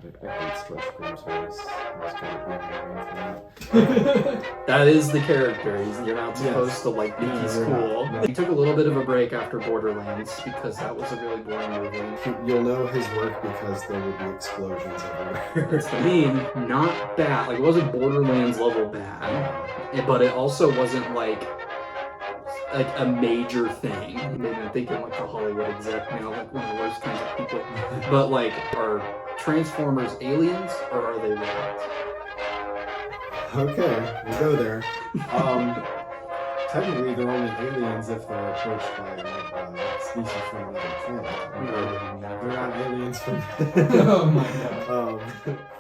I hate Split Scream, so I was kind of being for that. That is the character. You're not supposed to like think he's cool. No. He took a little bit of a break after Borderlands because that was a really boring movie. You'll know his work because there will be explosions everywhere. It's the meme, not bad. Like, it wasn't Borderlands level bad, but it also wasn't like a major thing. Maybe I'm thinking like the Hollywood exec now, like one of the worst kinds of people. But like, are Transformers aliens or are they robots? Okay, we'll go there. Technically, they're only aliens if they're approached by a species from another planet. They're not aliens from Oh my god.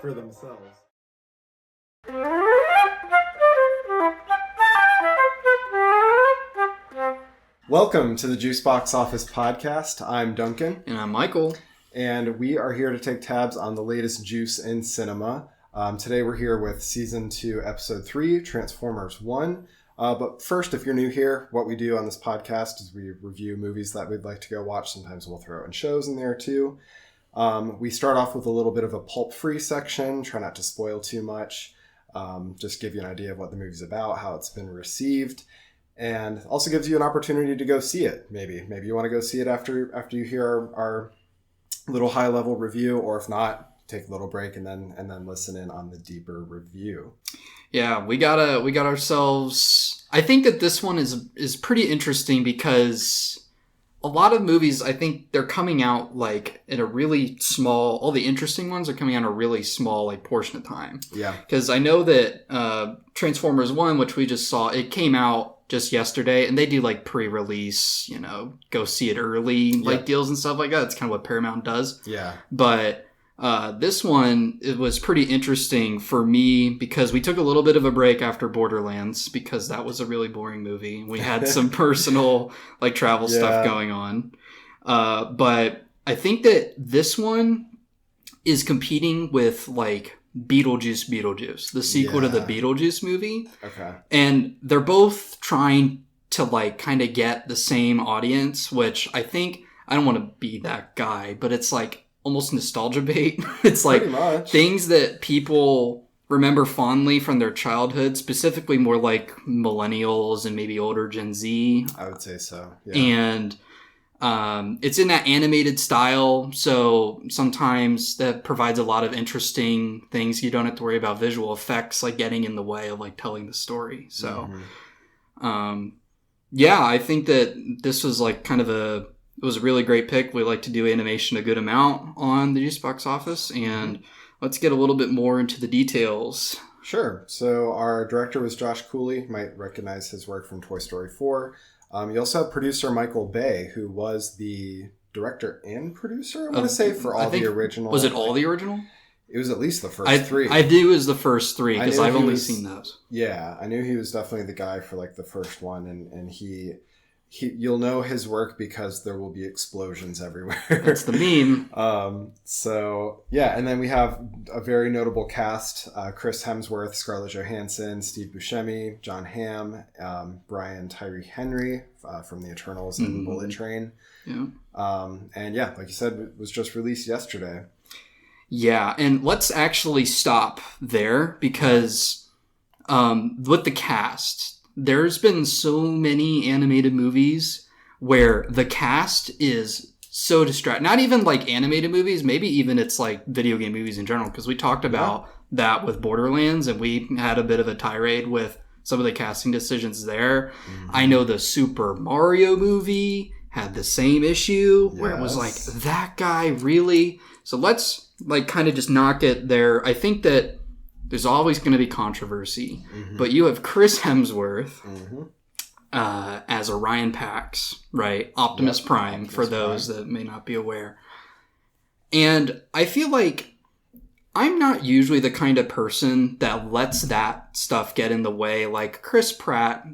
For themselves. Welcome to the Juice Box Office Podcast. I'm Duncan. And I'm Michael. And we are here to take tabs on the latest juice in cinema. Today we're here with Season 2, Episode 3, Transformers 1. But first, if you're new here, what we do on this podcast is we review movies that we'd like to go watch. Sometimes we'll throw in shows in there too. We start off with a little bit of a Pulp-Free section. Try not to spoil too much. Just give you an idea of what the movie's about, how it's been received. And also gives you an opportunity to go see it, maybe. Maybe you want to go see it after you hear our little high-level review, or if not, take a little break and then listen in on the deeper review. Yeah, we got ourselves... I think that this one is pretty interesting because a lot of movies, I think they're coming out like in a really small... All the interesting ones are coming out in a really small like portion of time. Yeah. Because I know that Transformers 1, which we just saw, it came out just yesterday, and they do like pre-release, go see it early, like deals and stuff like that. It's kind of what Paramount does. Yeah. But this one, it was pretty interesting for me because we took a little bit of a break after Borderlands because that was a really boring movie. We had some personal like travel stuff going on. But I think that this one is competing with like Beetlejuice, the sequel to the Beetlejuice movie. Okay. And they're both trying to like kind of get the same audience, which I think, I don't want to be that guy, but it's like almost nostalgia bait. It's like things that people remember fondly from their childhood, specifically more like millennials and maybe older Gen Z. I would say so. Yeah. And it's in that animated style, so sometimes that provides a lot of interesting things. You don't have to worry about visual effects like getting in the way of like telling the story. So, I think that this was like it was a really great pick. We like to do animation a good amount on the Juice Box Office, and let's get a little bit more into the details. Sure. So our director was Josh Cooley. You might recognize his work from Toy Story 4. You also have producer Michael Bay, who was the director and producer, I want to say, for all the original. Was it all the original? It was at least the first three. I do as the first three, because I've only seen those. Yeah, I knew he was definitely the guy for like the first one, and he you'll know his work because there will be explosions everywhere. That's the meme. And then we have a very notable cast: Chris Hemsworth, Scarlett Johansson, Steve Buscemi, John Hamm, Brian Tyree Henry from The Eternals and Bullet Train. Yeah. Like you said, it was just released yesterday. Yeah, and let's actually stop there because with the cast, there's been so many animated movies where the cast is so distracting. Not even like animated movies, maybe even it's like video game movies in general, because we talked about that with Borderlands, and we had a bit of a tirade with some of the casting decisions there. I know the Super Mario movie had the same issue where it was like, that guy really... So let's like kind of just knock it there. I think that there's always going to be controversy, but you have Chris Hemsworth as Orion Pax, right? Optimus Prime, for those that may not be aware. And I feel like I'm not usually the kind of person that lets that stuff get in the way. Like Chris Pratt,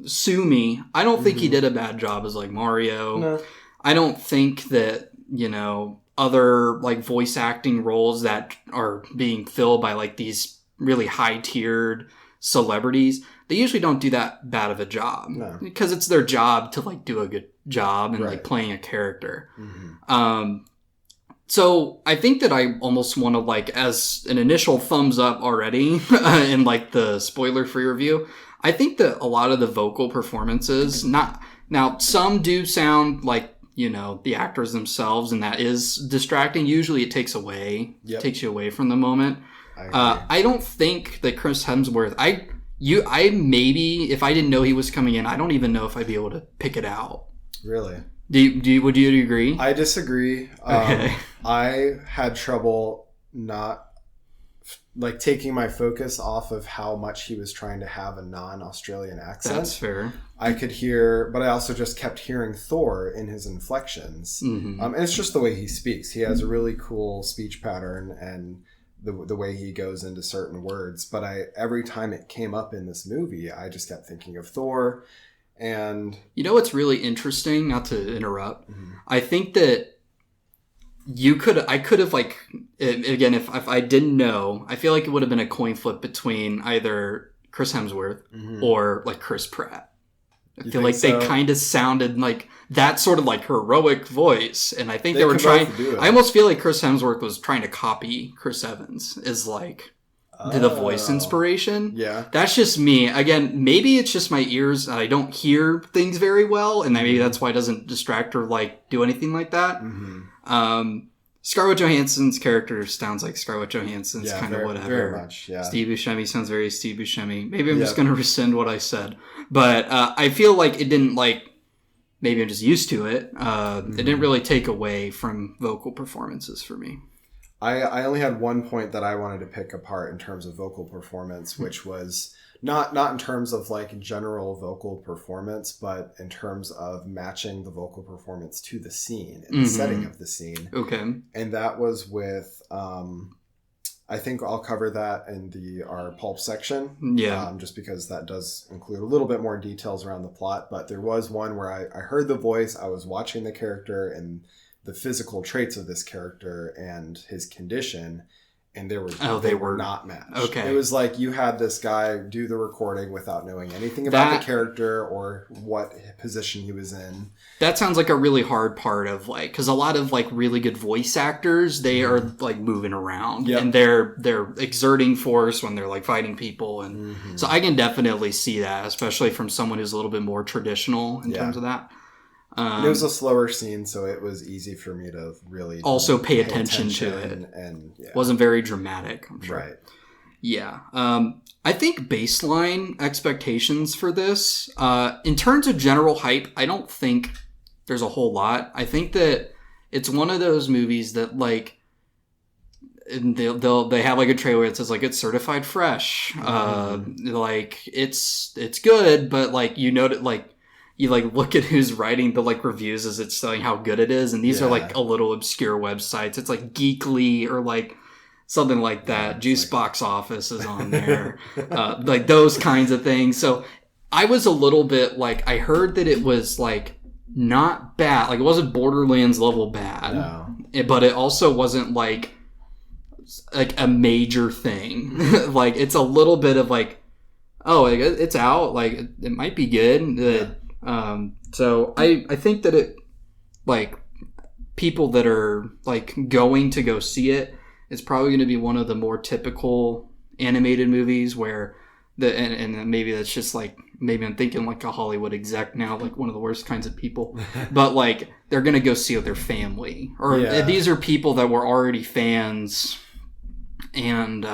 sue me. I don't think he did a bad job as like Mario. No. I don't think that, other like voice acting roles that are being filled by like these really high tiered celebrities, they usually don't do that bad of a job because it's their job to like do a good job and like playing a character. So I think that I almost want to, like, as an initial thumbs up already in, like, the spoiler-free review, I think that a lot of the vocal performances, now some do sound like, you know, the actors themselves, and that is distracting. Usually it takes you away from the moment. I don't think that Chris Hemsworth, I maybe, if I didn't know he was coming in, I don't even know if I'd be able to pick it out. Really? Would you agree? I disagree. Okay. I had trouble not like taking my focus off of how much he was trying to have a non-Australian accent. That's fair. I could hear, but I also just kept hearing Thor in his inflections. Mm-hmm. And it's just the way he speaks. He has a really cool speech pattern and the way he goes into certain words. But every time it came up in this movie, I just kept thinking of Thor. And you know what's really interesting, not to interrupt, I think that I could have, like, again, if I didn't know, I feel like it would have been a coin flip between either Chris Hemsworth or, like, Chris Pratt. I feel like they kind of sounded like that sort of, like, heroic voice, and I think they were trying, I almost feel like Chris Hemsworth was trying to copy Chris Evans as, like, the voice inspiration. Yeah. That's just me. Again, maybe it's just my ears. I don't hear things very well, and maybe that's why it doesn't distract or, like, do anything like that. Scarlett Johansson's character sounds like Scarlett Johansson's, kind of whatever. Very much, yeah. Steve Buscemi sounds very Steve Buscemi. Maybe I'm just going to rescind what I said. But I feel like it didn't, like, maybe I'm just used to it. It didn't really take away from vocal performances for me. I only had one point that I wanted to pick apart in terms of vocal performance, which was not in terms of, like, general vocal performance, but in terms of matching the vocal performance to the scene and the setting of the scene. Okay. And that was with, I think I'll cover that in our pulp section. Yeah. Just because that does include a little bit more details around the plot. But there was one where I heard the voice, I was watching the character and the physical traits of this character and his condition, and they were not matched. Okay. It was like you had this guy do the recording without knowing anything about the character or what position he was in. That sounds like a really hard part of, like, because a lot of, like, really good voice actors, they are, like, moving around and they're exerting force when they're, like, fighting people, and so I can definitely see that, especially from someone who's a little bit more traditional in terms of that. It was a slower scene, so it was easy for me to really also pay attention to it. And wasn't very dramatic, I'm sure. Right. Yeah. I think baseline expectations for this, in terms of general hype, I don't think there's a whole lot. I think that it's one of those movies that, like, they have, like, a trailer that says, like, it's certified fresh. Like, it's good, but, like, you know, like, you, like, look at who's writing the, like, reviews as it's saying how good it is, and these are, like, a little obscure websites. It's like Geekly or, like, something like that. Juice Box Office is on there. Like, those kinds of things. So I was a little bit, like, I heard that it was, like, not bad. Like, it wasn't Borderlands level bad. No. But it also wasn't, like a major thing. Like, it's a little bit of, like, oh, it's out. Like, it might be good. So I think that it, like, people that are, like, going to go see it, it's probably going to be one of the more typical animated movies where and maybe that's just, like, maybe I'm thinking like a Hollywood exec now, like one of the worst kinds of people, but, like, they're going to go see it with their family, or these are people that were already fans, and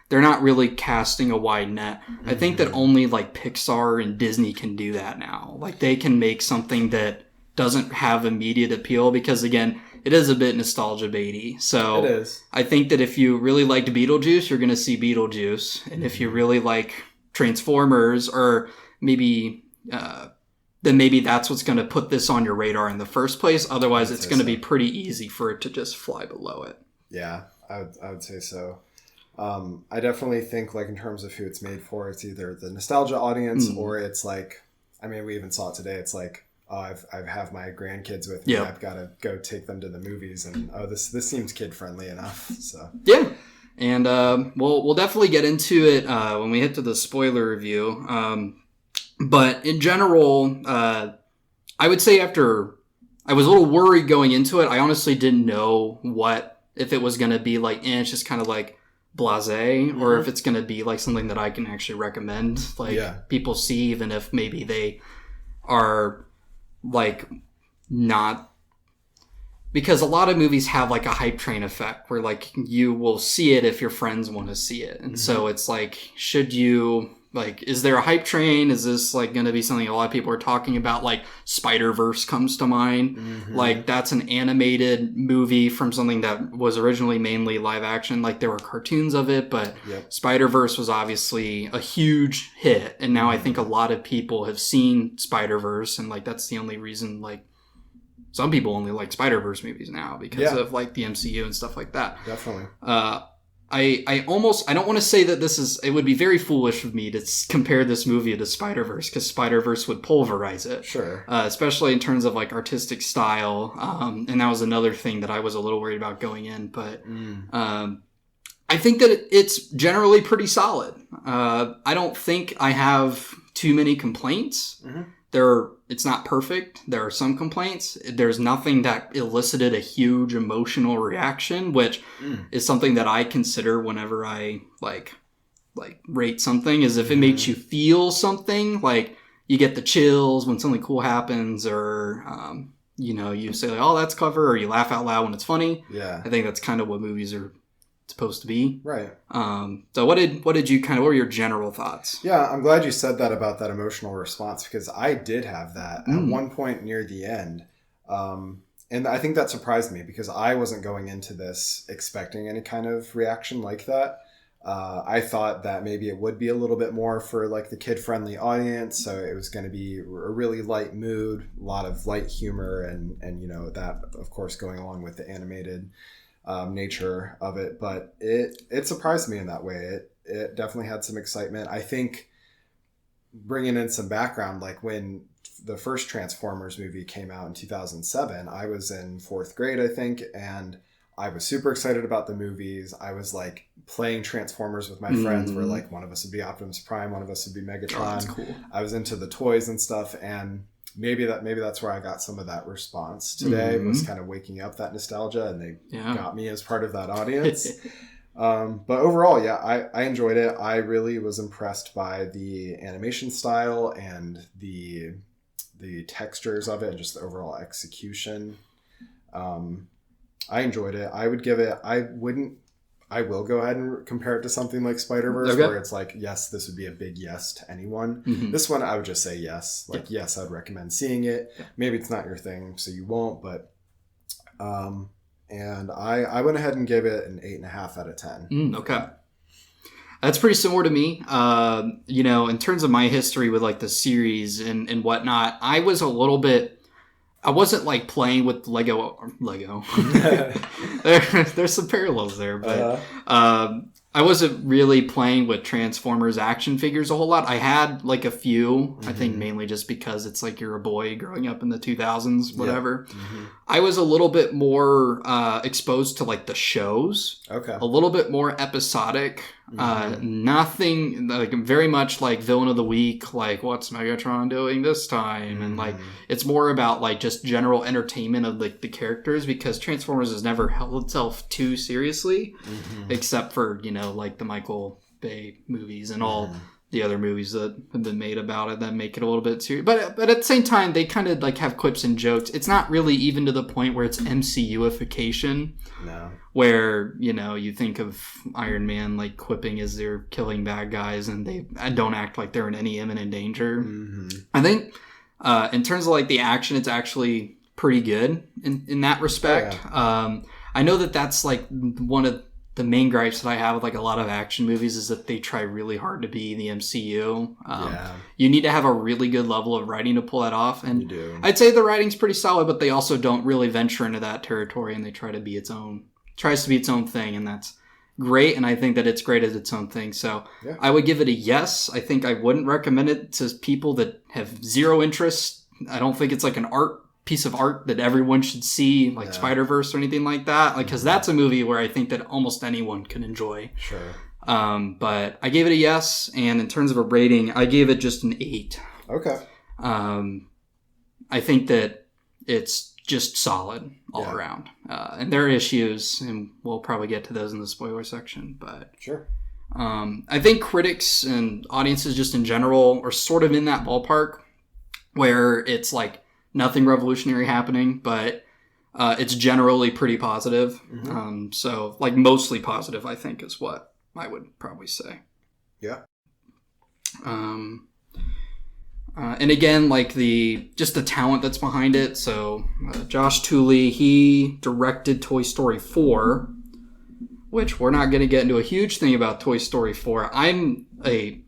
they're not really casting a wide net. I think that only, like, Pixar and Disney can do that now. Like, they can make something that doesn't have immediate appeal because, again, it is a bit nostalgia baity. So it is. I think that if you really liked Beetlejuice, you're going to see Beetlejuice. And if you really like Transformers, or maybe, then maybe that's what's going to put this on your radar in the first place. Otherwise, it's going to be pretty easy for it to just fly below it. Yeah, I would say so. I definitely think, like, in terms of who it's made for, it's either the nostalgia audience or it's, like, I mean, we even saw it today. It's like, oh, I have my grandkids with me. Yep. I've got to go take them to the movies, and this seems kid friendly enough. So yeah, and we'll definitely get into it when we hit to the spoiler review. But in general, I would say after I was a little worried going into it. I honestly didn't know if it was going to be like, it's just kind of like blasé, or if it's going to be like something that I can actually recommend, like people see, even if maybe they are like not, because a lot of movies have like a hype train effect where like you will see it if your friends want to see it. And so it's like, should you, like, is there a hype train? Is this like going to be something a lot of people are talking about? Like Spider-Verse comes to mind. Like that's an animated movie from something that was originally mainly live action. Like there were cartoons of it, but Spider-Verse was obviously a huge hit. And now I think a lot of people have seen Spider-Verse, and like that's the only reason, like, some people only like Spider-Verse movies now because of like the MCU and stuff like that. Definitely. I don't want to say that it would be very foolish of me to compare this movie to Spider-Verse, because Spider-Verse would pulverize it. Sure. Especially in terms of like artistic style. And that was another thing that I was a little worried about going in, but, I think that it's generally pretty solid. I don't think I have too many complaints. It's not perfect. There are some complaints. There's nothing that elicited a huge emotional reaction, which is something that I consider whenever I like rate something, is if it makes you feel something, like you get the chills when something cool happens, or you say like, oh, that's clever, or you laugh out loud when it's funny. Yeah. I think that's kind of what movies are supposed to be. Right. So what were your general thoughts? Yeah, I'm glad you said that about that emotional response, because I did have that at one point near the end. And I think that surprised me, because I wasn't going into this expecting any kind of reaction like that. I thought that maybe it would be a little bit more for like the kid-friendly audience, so it was going to be a really light mood, a lot of light humor, and that of course going along with the animated nature of it. But it surprised me in that way. It definitely had some excitement. I think, bringing in some background, like when the first Transformers movie came out in 2007, I was in 4th grade, I think, and I was super excited about the movies. I was like playing Transformers with my friends, where like one of us would be Optimus Prime, one of us would be Megatron. Oh, that's cool. I was into the toys and stuff, and maybe that's where I got some of that response today, was kind of waking up that nostalgia, and they got me as part of that audience. But overall, I enjoyed it. I really was impressed by the animation style and the textures of it, and just the overall execution. I enjoyed it. I will go ahead and compare it to something like Spider-Verse, where it's like, yes, this would be a big yes to anyone. This one, I would just say yes. Like, yes, I'd recommend seeing it. Maybe it's not your thing, so you won't, but... and I went ahead and gave it an 8.5 out of 10. Okay. That's pretty similar to me. In terms of my history with like the series and whatnot, I wasn't like playing with Lego. There's some parallels there, but I wasn't really playing with Transformers action figures a whole lot. I had like a few, I think mainly just because it's like you're a boy growing up in the 2000s, whatever. I was a little bit more exposed to like the shows. Okay. A little bit more episodic. Nothing like very much like villain of the week, like what's Megatron doing this time, and like it's more about like just general entertainment of like the characters, because Transformers has never held itself too seriously, except for like the Michael Bay movies and all the other movies that have been made about it that make it a little bit serious. But at the same time, they kind of like have quips and jokes. It's not really even to the point where it's MCU-ification. No. Where, you think of Iron Man like quipping as they're killing bad guys, and they don't act like they're in any imminent danger. I think in terms of like the action, it's actually pretty good in that respect. I know that's like one of the main gripes that I have with like a lot of action movies, is that they try really hard to be the MCU. You need to have a really good level of writing to pull that off. And you do. I'd say the writing's pretty solid, but they also don't really venture into that territory, and they tries to be its own thing. And that's great. And I think that it's great as its own thing. So I would give it a yes. I think I wouldn't recommend it to people that have zero interest. I don't think it's like an piece of art that everyone should see, like Spider-Verse or anything like that, like, because that's a movie where I think that almost anyone can enjoy. Sure. But I gave it a yes, and in terms of a rating, I gave it just an 8. Okay. I think that it's just solid all around. And there are issues, and we'll probably get to those in the spoiler section. But sure. I think critics and audiences just in general are sort of in that ballpark where it's like nothing revolutionary happening, but it's generally pretty positive. Mm-hmm. So like mostly positive, I think, is what I would probably say. Yeah. And again, like just the talent that's behind it. So Josh Tooley, he directed Toy Story 4, which we're not going to get into a huge thing about Toy Story 4. I'm a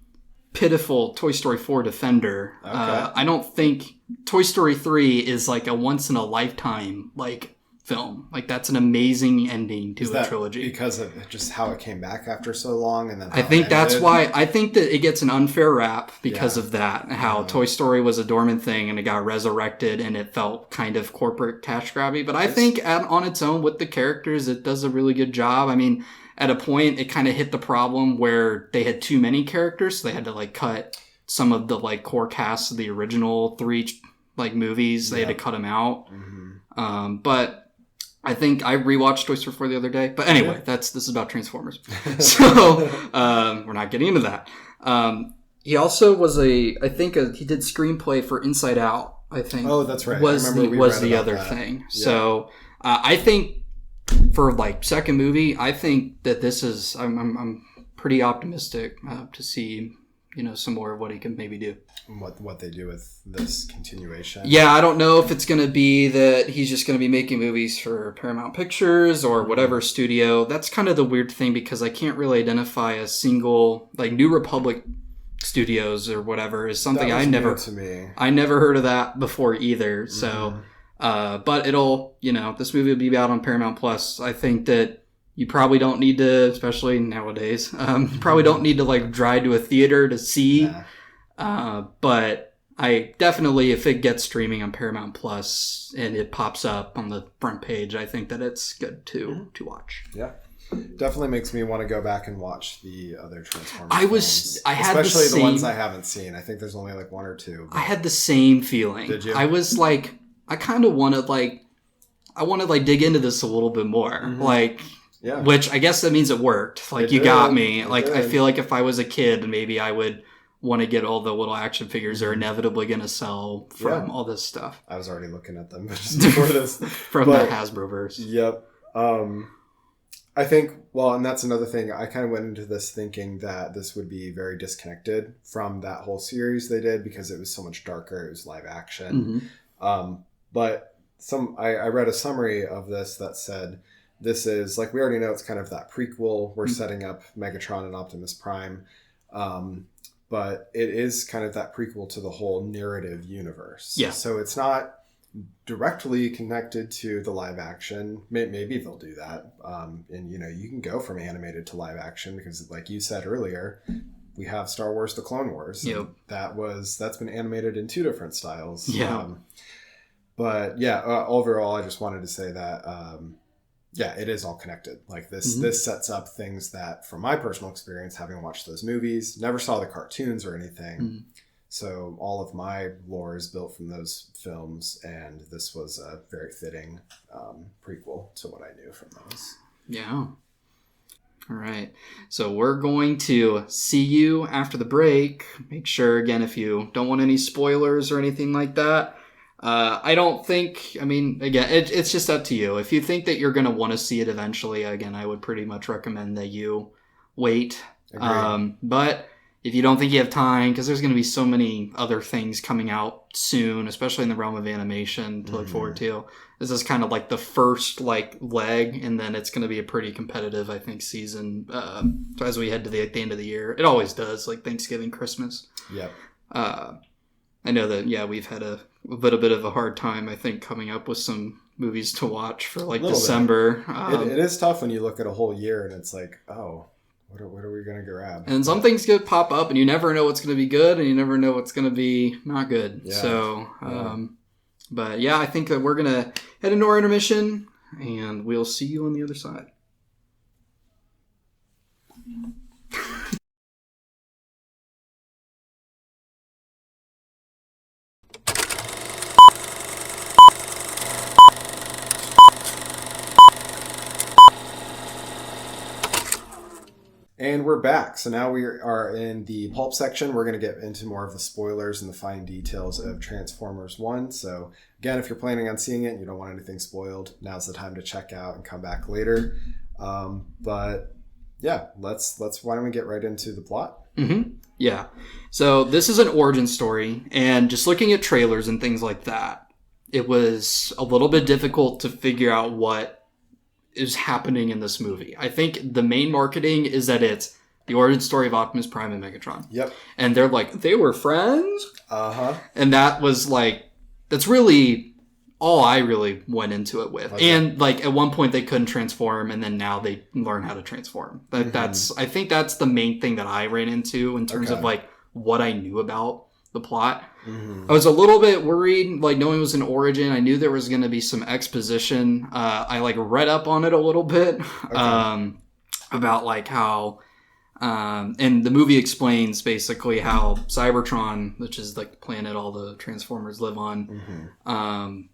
pitiful Toy Story 4 defender. Okay. I don't think Toy Story 3 is like a once in a lifetime like film. Like that's an amazing ending to a trilogy. Because of just how it came back after so long, and then I think that's why I think that it gets an unfair rap because of that. How Toy Story was a dormant thing and it got resurrected and it felt kind of corporate cash grabby. But I think on its own with the characters, it does a really good job. I mean, at a point, it kind of hit the problem where they had too many characters, so they had to like cut some of the like core cast of the original 3 like movies. They had to cut them out. Mm-hmm. But I think I rewatched Toy Story 4 the other day. But anyway, this is about Transformers. So we're not getting into that. He also was he did screenplay for Inside Out, I think. Oh, that's right. Was the other thing. Yeah. So I think for like second movie, I think that this is, I'm pretty optimistic to see, some more of what he can maybe do. What they do with this continuation. Yeah, I don't know if it's going to be that he's just going to be making movies for Paramount Pictures or whatever studio. That's kind of the weird thing because I can't really identify a single, like New Republic Studios or whatever is something I never heard of that before either. Mm-hmm. So, but it'll, this movie will be out on Paramount Plus. I think that you probably don't need to, especially nowadays, probably don't need to like drive to a theater to see. Yeah. But I definitely, if it gets streaming on Paramount Plus and it pops up on the front page, I think that it's good to watch. Yeah. Definitely makes me want to go back and watch the other Transformers films. Especially the ones I haven't seen. I think there's only like 1 or 2. I had the same feeling. Did you? I was like, I kind of wanted to dig into this a little bit more. Mm-hmm. Yeah. Which I guess that means it worked. Like you got me. I feel like if I was a kid, maybe I would want to get all the little action figures they're inevitably going to sell from all this stuff. I was already looking at them just before this. From the Hasbroverse. Yep. I think, and that's another thing. I kind of went into this thinking that this would be very disconnected from that whole series they did because it was so much darker. It was live action. Mm-hmm. But I read a summary of this that said, this is, like, we already know it's kind of that prequel. We're setting up Megatron and Optimus Prime. But it is kind of that prequel to the whole narrative universe. Yeah. So it's not directly connected to the live action. Maybe they'll do that. And, you can go from animated to live action because, like you said earlier, we have Star Wars The Clone Wars. Yep. That's been animated in 2 different styles. Yeah. But, yeah, overall, I just wanted to say that... it is all connected. Like this sets up things that, from my personal experience, having watched those movies, never saw the cartoons or anything. Mm-hmm. So all of my lore is built from those films, and this was a very fitting prequel to what I knew from those. Yeah. All right. So we're going to see you after the break. Make sure, again, if you don't want any spoilers or anything like that, again, it's just up to you. If you think that you're going to want to see it eventually, again, I would pretty much recommend that you wait. But if you don't think you have time, because there's going to be so many other things coming out soon, especially in the realm of animation to look forward to. This is kind of like the first leg, and then it's going to be a pretty competitive, I think, season as we head to the end of the year. It always does, like Thanksgiving, Christmas. Yep. I know that, we've had a bit of a hard time, I think, coming up with some movies to watch for December. It is tough when you look at a whole year and it's like, oh, what are we going to grab? And some things could pop up and you never know what's going to be good and you never know what's going to be not good. Yeah. So, but yeah, I think that we're going to head into our intermission and we'll see you on the other side. And we're back. So now we are in the pulp section. We're going to get into more of the spoilers and the fine details of Transformers 1. So again, if you're planning on seeing it and you don't want anything spoiled, now's the time to check out and come back later. But yeah, let's why don't we get right into the plot? Mm-hmm. Yeah. So this is an origin story, and just looking at trailers and things like that, it was a little bit difficult to figure out what is happening in this movie. I think the main marketing is that it's the origin story of Optimus Prime and Megatron. Yep. And they're like, they were friends? Uh-huh. And that was like, that's really all I really went into it with. Okay. And like at one point they couldn't transform, and then now they learn how to transform. But I think that's the main thing that I ran into in terms of like what I knew about the plot. I was a little bit worried, like knowing it was an origin. I knew there was going to be some exposition. I like read up on it a little bit about like how, and the movie explains basically how Cybertron, which is like the planet all the Transformers live on,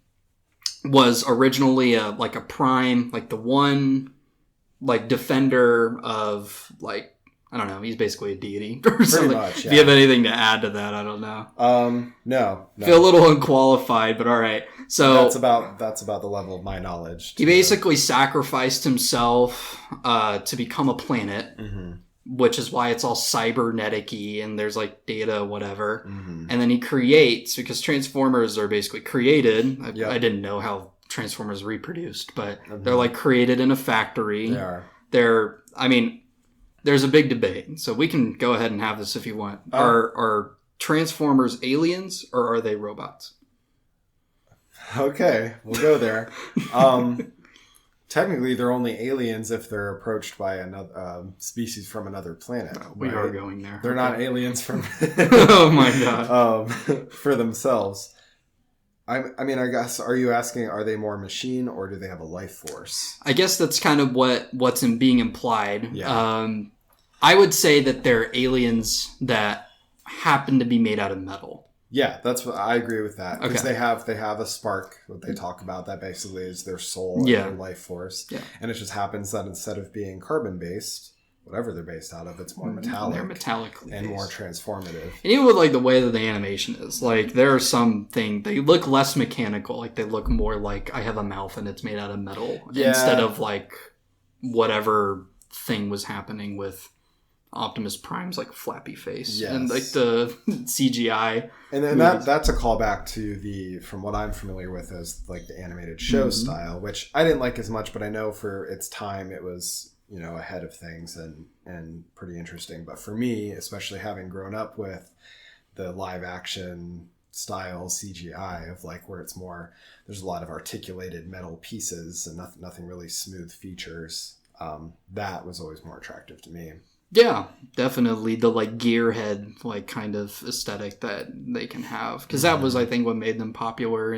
was originally a prime, like the one like defender of like, I don't know. He's basically a deity or something. Pretty much, yeah. If you have anything to add to that, I don't know. No. Feel a little unqualified, but all right. So that's about the level of my knowledge. He basically sacrificed himself to become a planet, which is why it's all cybernetic-y and there's like data, whatever. And then he creates, because Transformers are basically created. I didn't know how Transformers reproduced, but they're like created in a factory. They are. There's a big debate, so we can go ahead and have this if you want. Are Transformers aliens, or are they robots? Okay, we'll go there. Technically, they're only aliens if they're approached by another species from another planet. We are going there. They're not aliens from... Oh my god. For themselves. I mean, I guess, are you asking, are they more machine, or do they have a life force? I guess that's kind of what's being implied. Yeah. I would say that they're aliens that happen to be made out of metal. Yeah, that's what I agree with that. Because they have a spark that they talk about that basically is their soul and their life force. Yeah. And it just happens that instead of being carbon-based, whatever they're based out of, it's more metallic. They're metallic and more transformative. And even with like the way that the animation is, like there are they look less mechanical. Like they look more like I have a mouth and it's made out of metal instead of like whatever thing was happening with Optimus Prime's like flappy face and like the CGI. And then that's a callback to from what I'm familiar with as like the animated show style, which I didn't like as much, but I know for its time it was, ahead of things and pretty interesting. But for me, especially having grown up with the live action style CGI of like where it's more, there's a lot of articulated metal pieces and nothing really smooth features. That was always more attractive to me. Yeah, definitely the like gearhead like kind of aesthetic that they can have, because that was I think what made them popular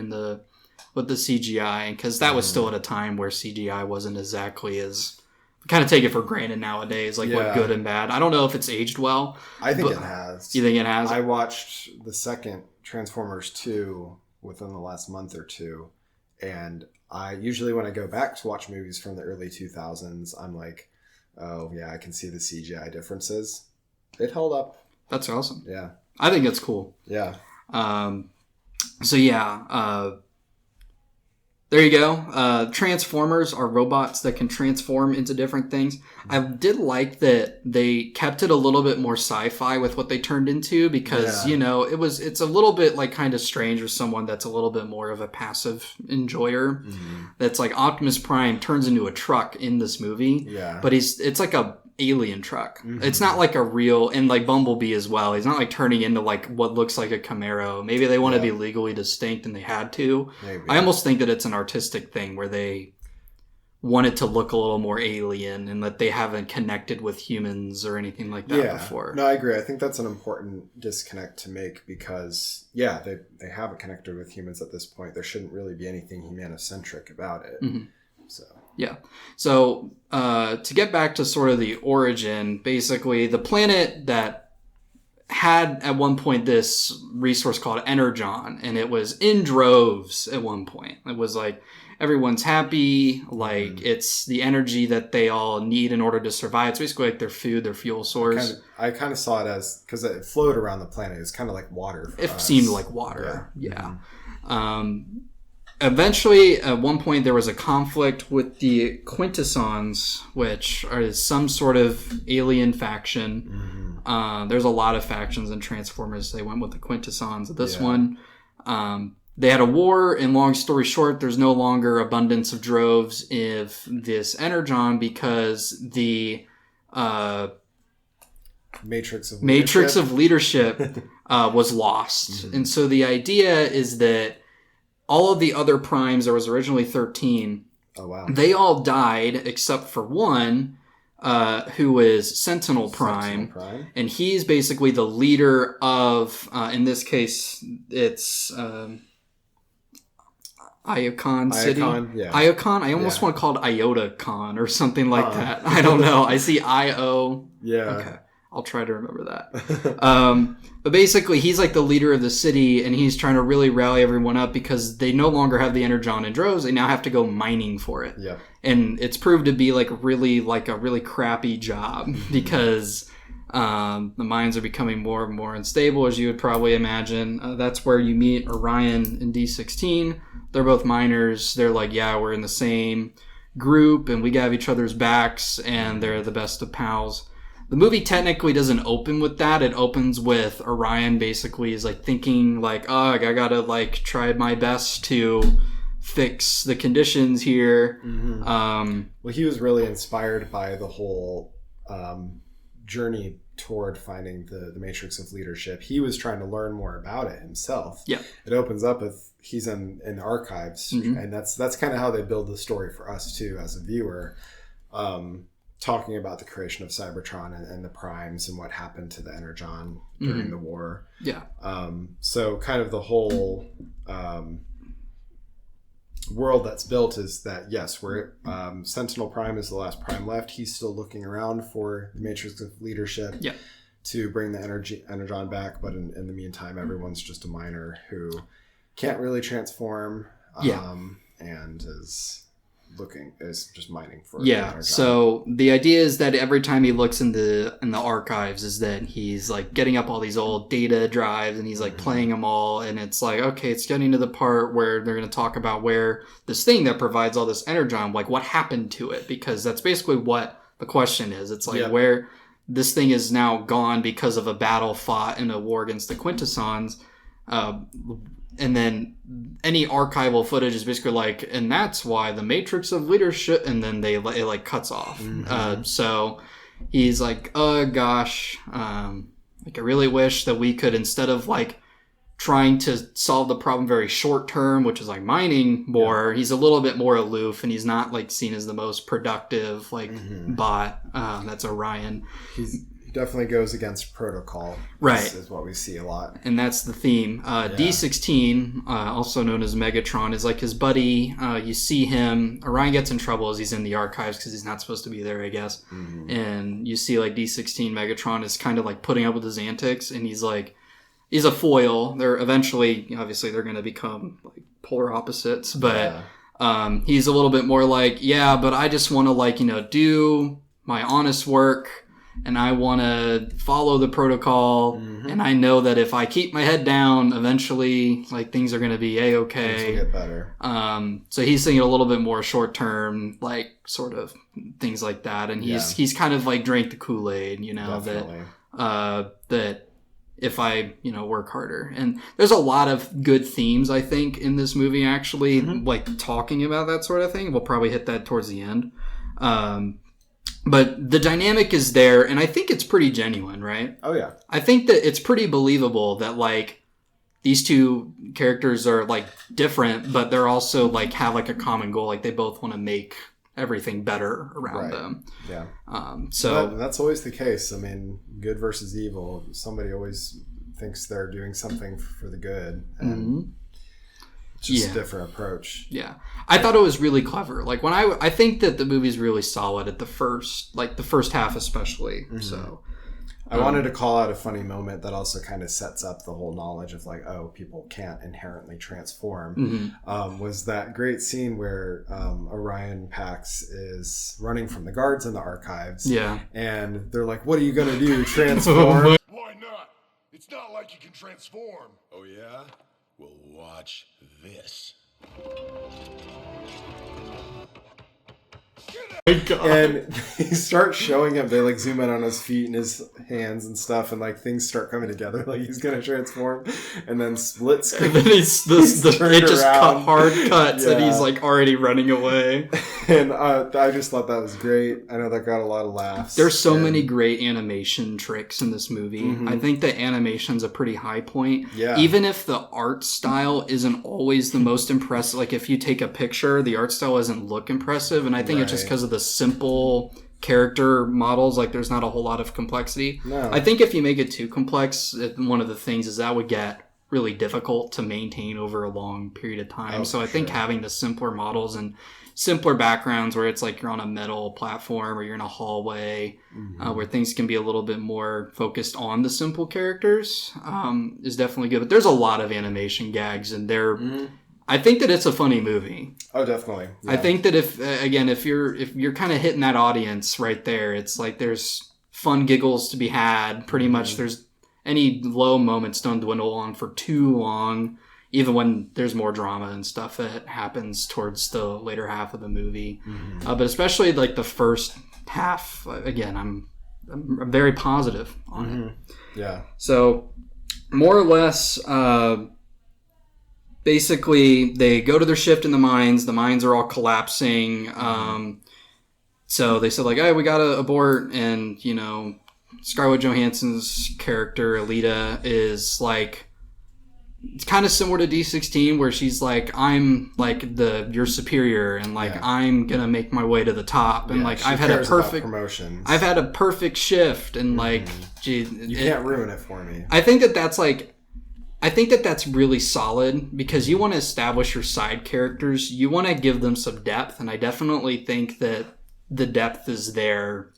with the CGI, because that was still at a time where CGI wasn't exactly as kind of take it for granted nowadays, like what good and bad. I don't know if it's aged well. I think it has. You think it has? I watched the second Transformers 2 within the last month or two, and I usually when I go back to watch movies from the early 2000s, I'm like, oh, yeah, I can see the CGI differences. It held up. That's awesome. Yeah. I think that's cool. Yeah. There you go. Transformers are robots that can transform into different things. I did like that they kept it a little bit more sci-fi with what they turned into, because, it's a little bit like kind of strange for someone that's a little bit more of a passive enjoyer. That's like Optimus Prime turns into a truck in this movie. Yeah. But it's like a alien truck. It's not like a real, and like Bumblebee as well. He's not like turning into like what looks like a Camaro. Maybe they want to be legally distinct and they had to. Maybe. I almost think that it's an artistic thing where they want it to look a little more alien and that they haven't connected with humans or anything like that before. No, I agree. I think that's an important disconnect to make because, they haven't connected with humans at this point. There shouldn't really be anything humanocentric about it. So... Yeah. So to get back to sort of the origin, basically the planet that had at one point this resource called Energon, and it was in droves at one point. It was like everyone's happy. Like, it's the energy that they all need in order to survive. It's basically like their food, their fuel source. I kind of saw it as, because it flowed around the planet. It's kind of like water for It us. seemed like water. Yeah. Eventually, at one point, there was a conflict with the Quintessons, which are some sort of alien faction. There's a lot of factions in Transformers. They went with the Quintessons. This one, they had a war, and long story short, there's no longer abundance of droves of this energon because the Matrix of Leadership was lost. And so the idea is that all of the other primes, there was originally 13. Oh, wow. They all died except for one, who is Sentinel Prime. And he's basically the leader of, in this case, it's Iocon City. Yeah. Iocon? I almost want to call it IotaCon or something like that. I don't know. I see I-O. Yeah. Okay. I'll try to remember that. But basically, he's like the leader of the city, and he's trying to really rally everyone up because they no longer have the energon in droves. They now have to go mining for it. Yeah. And it's proved to be like a really crappy job because the mines are becoming more and more unstable, as you would probably imagine. That's where you meet Orion and D16. They're both miners. They're like, yeah, we're in the same group, and we have each other's backs, and they're the best of pals. The movie technically doesn't open with that. It opens with Orion basically is like thinking like, oh, I gotta like try my best to fix the conditions here. Well, he was really inspired by the whole journey toward finding the Matrix of Leadership. He was trying to learn more about it himself. Yeah. It opens up with he's in the archives, and that's kind of how they build the story for us too as a viewer. Talking about the creation of Cybertron and the primes and what happened to the Energon during the war. Yeah. So kind of the whole world that's built is that, yes, we're Sentinel Prime is the last prime left. He's still looking around for the Matrix of Leadership to bring the Energon back. But in the meantime, everyone's just a miner who can't really transform and is just mining for so the idea is that every time he looks in the archives is that he's like getting up all these old data drives and he's like playing them all, and it's like, okay, it's getting to the part where they're going to talk about where this thing that provides all this energon, like what happened to it, because that's basically what the question is. It's like where this thing is now gone because of a battle fought in a war against the Quintessons. And then any archival footage is basically like, and that's why the Matrix of Leadership, and then it like cuts off. So he's like, oh gosh, like I really wish that we could, instead of like trying to solve the problem very short term, which is like mining more, he's a little bit more aloof, and he's not like seen as the most productive like bot. That's Orion. He definitely goes against protocol. Right. Is what we see a lot. And that's the theme. D16, also known as Megatron, is like his buddy. You see him. Orion gets in trouble as he's in the archives because he's not supposed to be there, I guess. And you see like D16 Megatron is kind of like putting up with his antics, and he's a foil. They're eventually, obviously, they're going to become like polar opposites, but he's a little bit more like, yeah, but I just want to like, do my honest work. And I want to follow the protocol, and I know that if I keep my head down, eventually, like things are going to be a-okay. Things will get better. So he's thinking a little bit more short term, like sort of things like that. And he's kind of like drank the Kool-Aid, Definitely. that if I work harder. And there's a lot of good themes, I think, in this movie. Actually, like talking about that sort of thing. We'll probably hit that towards the end. But the dynamic is there, and I think it's pretty genuine, right? Oh, yeah. I think that it's pretty believable that, like, these two characters are, like, different, but they're also, like, have, like, a common goal. Like, they both want to make everything better around them. Yeah. So that's always the case. I mean, good versus evil. Somebody always thinks they're doing something for the good. And it's just a different approach. Yeah. I thought it was really clever. Like, when I think that the movie's really solid at the first half especially. So I wanted to call out a funny moment that also kind of sets up the whole knowledge of like, oh, people can't inherently transform. Was that great scene where Orion Pax is running from the guards in the archives. Yeah. And they're like, what are you going to do? Transform? Why not? It's not like you can transform. Oh, yeah? Well, watch this. And they start showing him, they like zoom in on his feet and his hands and stuff, and like things start coming together, like he's gonna transform, and then split screen. And then it just hard cuts, and he's like already running away. And I just thought that was great. I know that got a lot of laughs. There's so many great animation tricks in this movie. I think the animation's a pretty high point. Yeah. Even if the art style isn't always the most impressive, like if you take a picture, the art style doesn't look impressive, and I think it's just because of the simple character models, like there's not a whole lot of complexity. No. I think if you make it too complex, one of the things is that would get really difficult to maintain over a long period of time. So I think having the simpler models and simpler backgrounds where it's like you're on a metal platform or you're in a hallway where things can be a little bit more focused on the simple characters is definitely good. But there's a lot of animation gags, and they're I think that it's a funny movie. Oh, definitely. Yeah. I think that if you're kind of hitting that audience right there, it's like there's fun giggles to be had. Pretty much, there's any low moments don't dwindle on for too long. Even when there's more drama and stuff that happens towards the later half of the movie, but especially like the first half. Again, I'm very positive on it. Yeah. So more or less. Basically, they go to their shift in the mines. The mines are all collapsing. So they said, like, hey, we got to abort. And, you know, Scarlett Johansson's character, Alita, is like, it's kind of similar to D16, where she's like, I'm like your superior, and like, I'm going to make my way to the top. And like, I've had a perfect shift. And like, gee, you can't ruin it for me. I think that's really solid, because you want to establish your side characters. You want to give them some depth, and I definitely think that the depth is there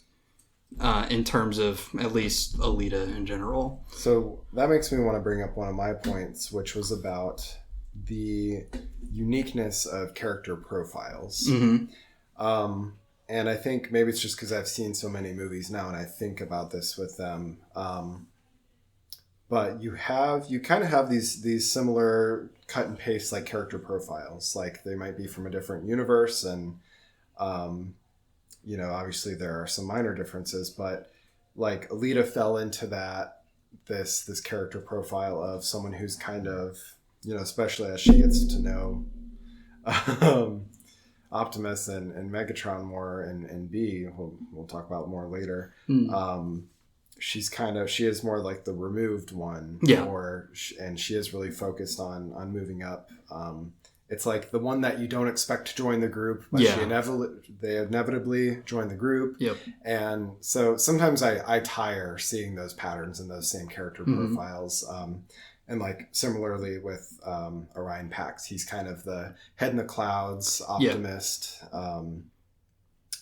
in terms of at least Alita in general. So that makes me want to bring up one of my points, which was about the uniqueness of character profiles. And I think maybe it's just because I've seen so many movies now, and I think about this with them. But you kind of have these similar cut and paste like character profiles. Like they might be from a different universe, and you know, obviously there are some minor differences, but like Alita fell into this character profile of someone who's kind of, you know, especially as she gets to know Optimus and Megatron more, and B, we'll talk about more later. She is more like the removed one, and she is really focused on moving up. It's like the one that you don't expect to join the group, but they inevitably join the group. And so sometimes I tire seeing those patterns in those same character profiles. And like similarly with Orion Pax, he's kind of the head in the clouds optimist.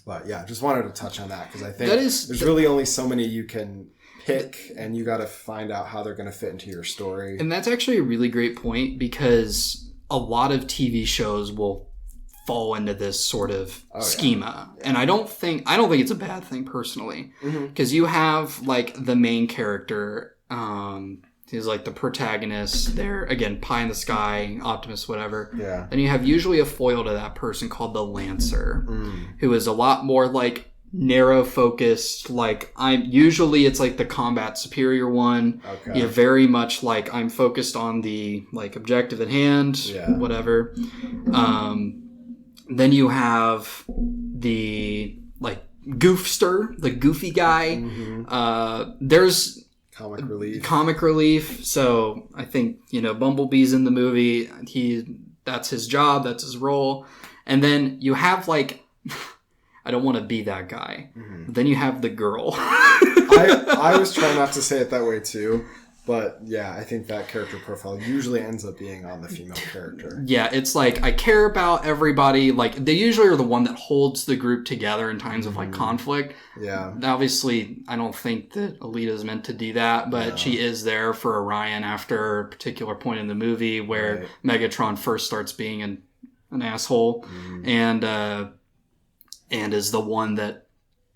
But yeah, just wanted to touch on that, because I think there's really only so many you can pick, and you got to find out how they're going to fit into your story. And that's actually a really great point, because a lot of TV shows will fall into this sort of schema. Yeah. And I don't think it's a bad thing personally, because you have like the main character, is like the protagonist. They're, again, pie in the sky, Optimus, whatever. Yeah. Then you have usually a foil to that person called the Lancer, who is a lot more like narrow focused. Like it's like the combat superior one. Okay. You're very much like, I'm focused on the like objective at hand, whatever. Then you have the like goofster, the goofy guy. There's comic relief. So I think, you know, Bumblebee's in the movie. That's his job. That's his role. And then you have like, I don't want to be that guy. Then you have the girl. I was trying not to say it that way too. But yeah, I think that character profile usually ends up being on the female character. Yeah, it's like, I care about everybody. Like, they usually are the one that holds the group together in times of like conflict. Yeah. Obviously, I don't think that Alita is meant to do that, but she is there for Orion after a particular point in the movie where Megatron first starts being an asshole, and is the one that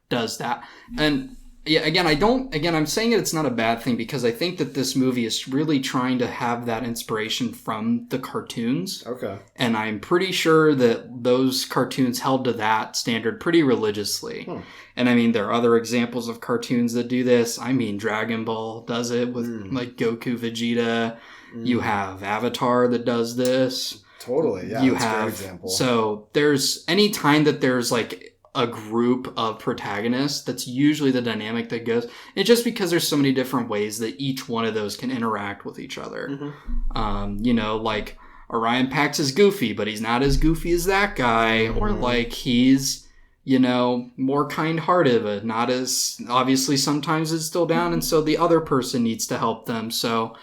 does that. And yeah, I'm saying it's not a bad thing because I think that this movie is really trying to have that inspiration from the cartoons. Okay. And I'm pretty sure that those cartoons held to that standard pretty religiously. And I mean, there are other examples of cartoons that do this. I mean, Dragon Ball does it with like Goku, Vegeta. You have Avatar that does this. Totally, yeah. You that's a have, great example. so there's any time that there's like a group of protagonists, that's usually the dynamic that goes. It's just because there's so many different ways that each one of those can interact with each other. You know, like Orion Pax is goofy, but he's not as goofy as that guy. Or like he's, you know, more kind-hearted, but not as, obviously sometimes it's still down, and so the other person needs to help them. So,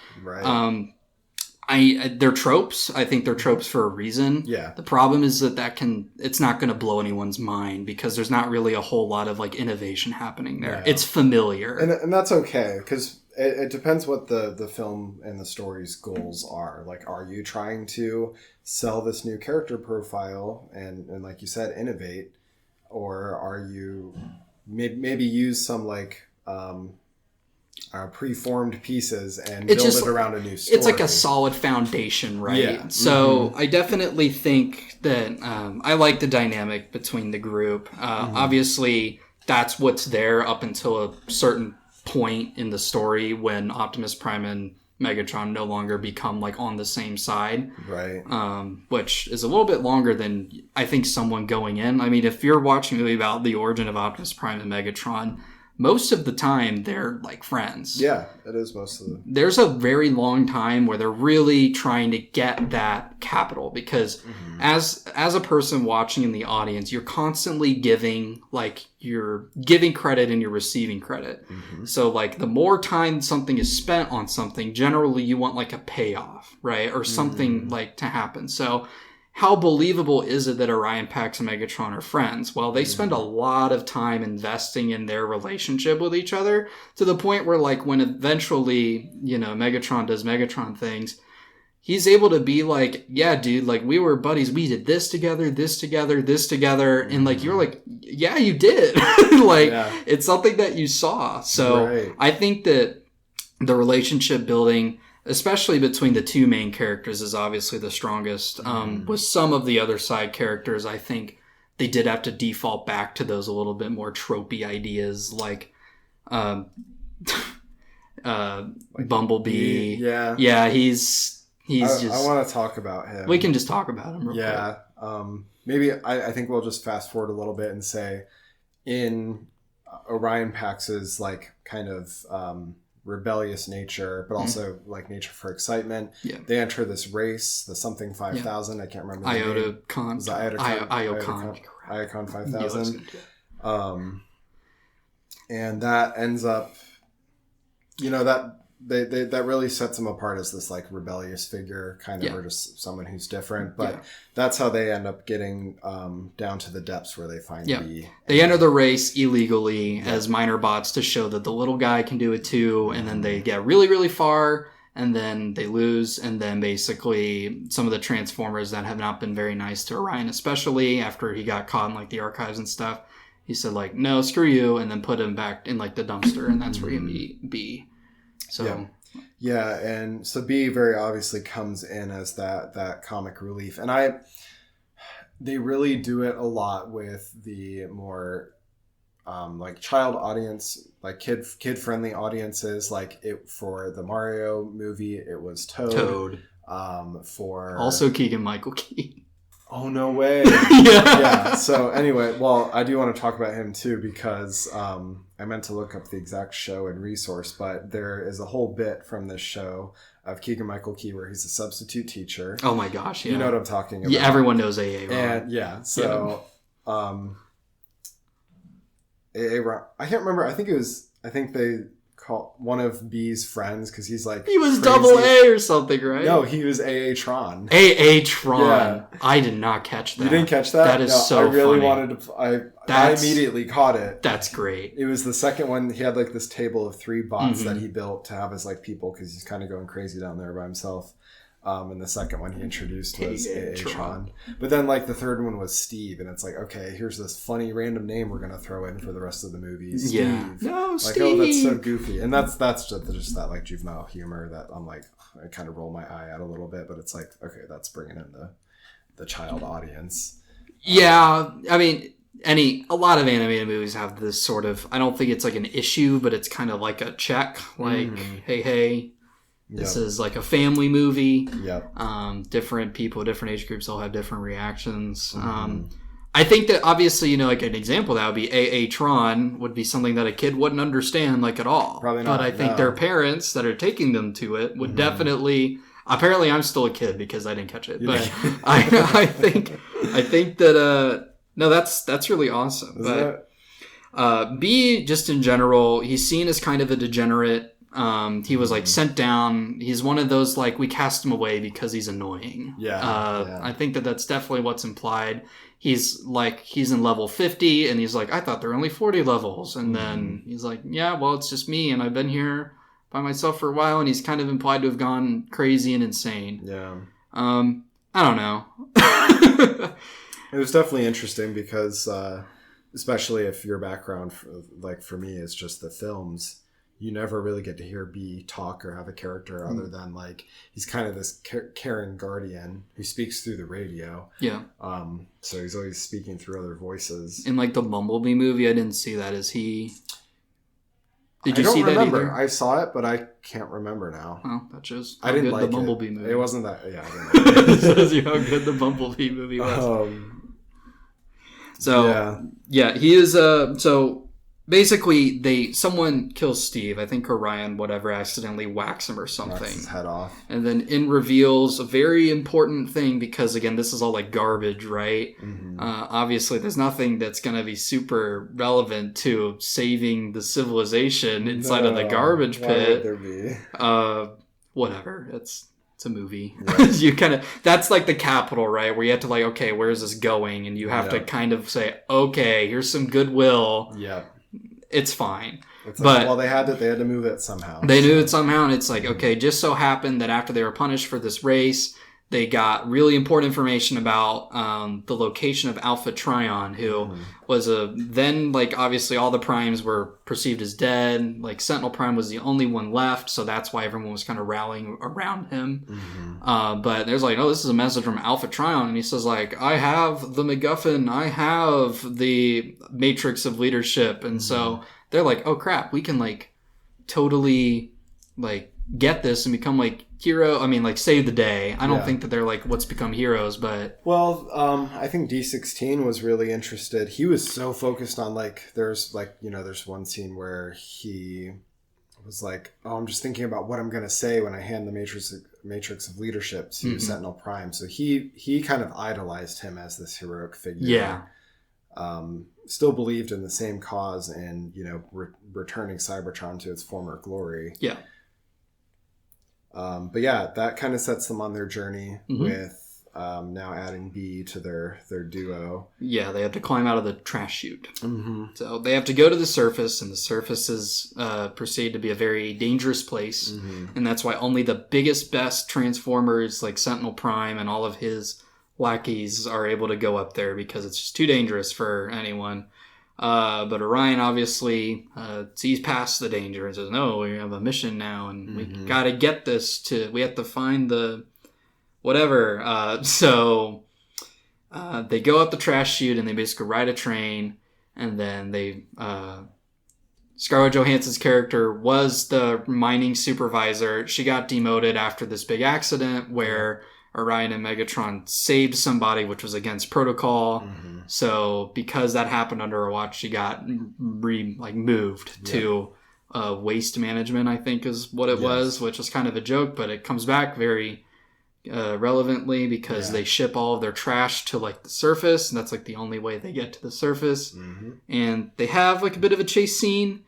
they're tropes. I think they're tropes for a reason. Yeah. The problem is that it's not going to blow anyone's mind because there's not really a whole lot of like innovation happening there. Yeah. It's familiar. And that's okay because it depends what the film and the story's goals are. Like, are you trying to sell this new character profile and like you said, innovate? Or are you maybe use some like preformed pieces and build it around a new story? It's like a solid foundation, right? Yeah. So I definitely think that I like the dynamic between the group. Obviously, that's what's there up until a certain point in the story when Optimus Prime and Megatron no longer become like on the same side, right? Which is a little bit longer than I think someone going in. I mean, if you're watching a movie about the origin of Optimus Prime and Megatron, most of the time they're like friends. Yeah, it is most of the. There's a very long time where they're really trying to get that capital because as a person watching in the audience, you're constantly giving credit and you're receiving credit. So like the more time something is spent on something, generally you want like a payoff, right? Or something like to happen. So how believable is it that Orion Pax and Megatron are friends? Well, they spend a lot of time investing in their relationship with each other to the point where, like, when eventually, you know, Megatron does Megatron things, he's able to be like, yeah, dude, like, we were buddies. We did this together, this together, this together. And, like, you're like, yeah, you did. It's something that you saw. So I think that the relationship building, especially between the two main characters, is obviously the strongest. With some of the other side characters, I think they did have to default back to those a little bit more tropey ideas, like Bumblebee. Yeah, he's just. I want to talk about him. We can just talk about him. Real quick. Maybe I think we'll just fast forward a little bit and say, in Orion Pax's like kind of rebellious nature, but also like nature for excitement. Yeah. They enter this race, the something 5000. I can't remember. Iotocon. Iocon 5000. And that ends up, you know, that really sets him apart as this like rebellious figure, kind of, or just someone who's different. But that's how they end up getting down to the depths where they finally they enter the race illegally as minor bots to show that the little guy can do it too, and then they get really, really far, and then they lose, and then basically some of the Transformers that have not been very nice to Orion, especially after he got caught in like the archives and stuff, he said like, no, screw you, and then put him back in like the dumpster, and that's where you meet B. So and so B very obviously comes in as that comic relief, and they really do it a lot with the more like child audience, like kid friendly audiences. Like it for the Mario movie, it was Toad. For also Keegan-Michael Key. Oh, no way. So anyway, well, I do want to talk about him too, because I meant to look up the exact show and resource, but there is a whole bit from this show of Keegan-Michael Key where he's a substitute teacher. Oh my gosh, yeah. You know what I'm talking about. Yeah, everyone knows AA Ron. And so AA Ron, I can't remember, I think they one of B's friends because he's like He was crazy. double A or something, right? No, he was AA Tron. AA Tron. Yeah. I did not catch that. You didn't catch that? That is so funny. I really wanted to. I immediately caught it. That's great. It was the second one. He had like this table of 3 bots that he built to have as like people because he's kind of going crazy down there by himself. And the second one he introduced was AA Tron. But then like the third one was Steve, and it's like, okay, here's this funny random name we're gonna throw in for the rest of the movie. Steve. Yeah. No, like, Steve. oh, that's so goofy. And that's just that like juvenile humor that I'm like, I kind of roll my eye at a little bit, but it's like, okay, that's bringing in the child audience. Yeah, I mean, a lot of animated movies have this sort of, I don't think it's like an issue, but it's kind of like a check, like, hey, this is like a family movie. Yep. Different people, different age groups all have different reactions. I think that obviously, like an example of that would be AA Tron would be something that a kid wouldn't understand like at all. Probably not. But I think their parents that are taking them to it would definitely. Apparently, I'm still a kid because I didn't catch it. But I think that no, that's really awesome. But B, just in general, he's seen as kind of a degenerate. He was like sent down. He's one of those like we cast him away because he's annoying. Yeah. I think that's definitely what's implied. He's in level 50 and he's like, I thought there were only 40 levels. And then he's like, yeah, well, it's just me and I've been here by myself for a while. And he's kind of implied to have gone crazy and insane. Yeah. I don't know. It was definitely interesting because, especially if your background, for me, is just the films, you never really get to hear B talk or have a character other than like he's kind of this caring guardian who speaks through the radio. Yeah. So he's always speaking through other voices. In like the Bumblebee movie, I didn't see that. Is he? Did you see that that either? I saw it, but I can't remember now. Oh, that shows I didn't good like the Bumblebee movie. It wasn't that. Yeah, I didn't like It shows you how good the Bumblebee movie was. He is. So basically, someone kills Steve. I think Orion, whatever, accidentally whacks him or something. Knocks his head off. And then in reveals a very important thing because again, this is all like garbage, right? Obviously, there's nothing that's going to be super relevant to saving the civilization inside of the garbage pit. Why would there be? Whatever. It's a movie. Right. You that's like the capital, right? Where you have to like, okay, where's this going? And you have to kind of say, okay, here's some goodwill. Yeah. It's fine. It's like, well, they had to move it somehow. They knew it somehow, and it's like, okay, just so happened that after they were punished for this race, they got really important information about the location of Alpha Trion, who was then, like, obviously all the primes were perceived as dead. Like, Sentinel Prime was the only one left, so that's why everyone was kind of rallying around him. But there's like, oh, this is a message from Alpha Trion, and he says, like, I have the MacGuffin, I have the Matrix of Leadership, and so they're like, oh, crap, we can, like, totally, like, get this and become like save the day. I don't think that they're like what's become heroes, but I think D16 was really interested. He was so focused on there's one scene where he was like, oh, I'm just thinking about what I'm gonna say when I hand the Matrix of Leadership to Sentinel Prime. So he kind of idolized him as this heroic figure. Still believed in the same cause and returning Cybertron to its former glory. But yeah, that kind of sets them on their journey with now adding B to their duo. Yeah, they have to climb out of the trash chute. So they have to go to the surface, and the surface is perceived to be a very dangerous place. And that's why only the biggest, best Transformers like Sentinel Prime and all of his lackeys are able to go up there because it's just too dangerous for anyone. But Orion obviously sees past the danger and says, no, we have a mission now and we gotta get this we have to find the whatever. So they go up the trash chute and they basically ride a train, and then Scarlett Johansson's character was the mining supervisor. She got demoted after this big accident where Orion and Megatron saved somebody, which was against protocol. So because that happened under her watch, she got moved to waste management, I think is what it was, which is kind of a joke, but it comes back very relevantly because they ship all of their trash to like the surface, and that's like the only way they get to the surface. And they have like a bit of a chase scene.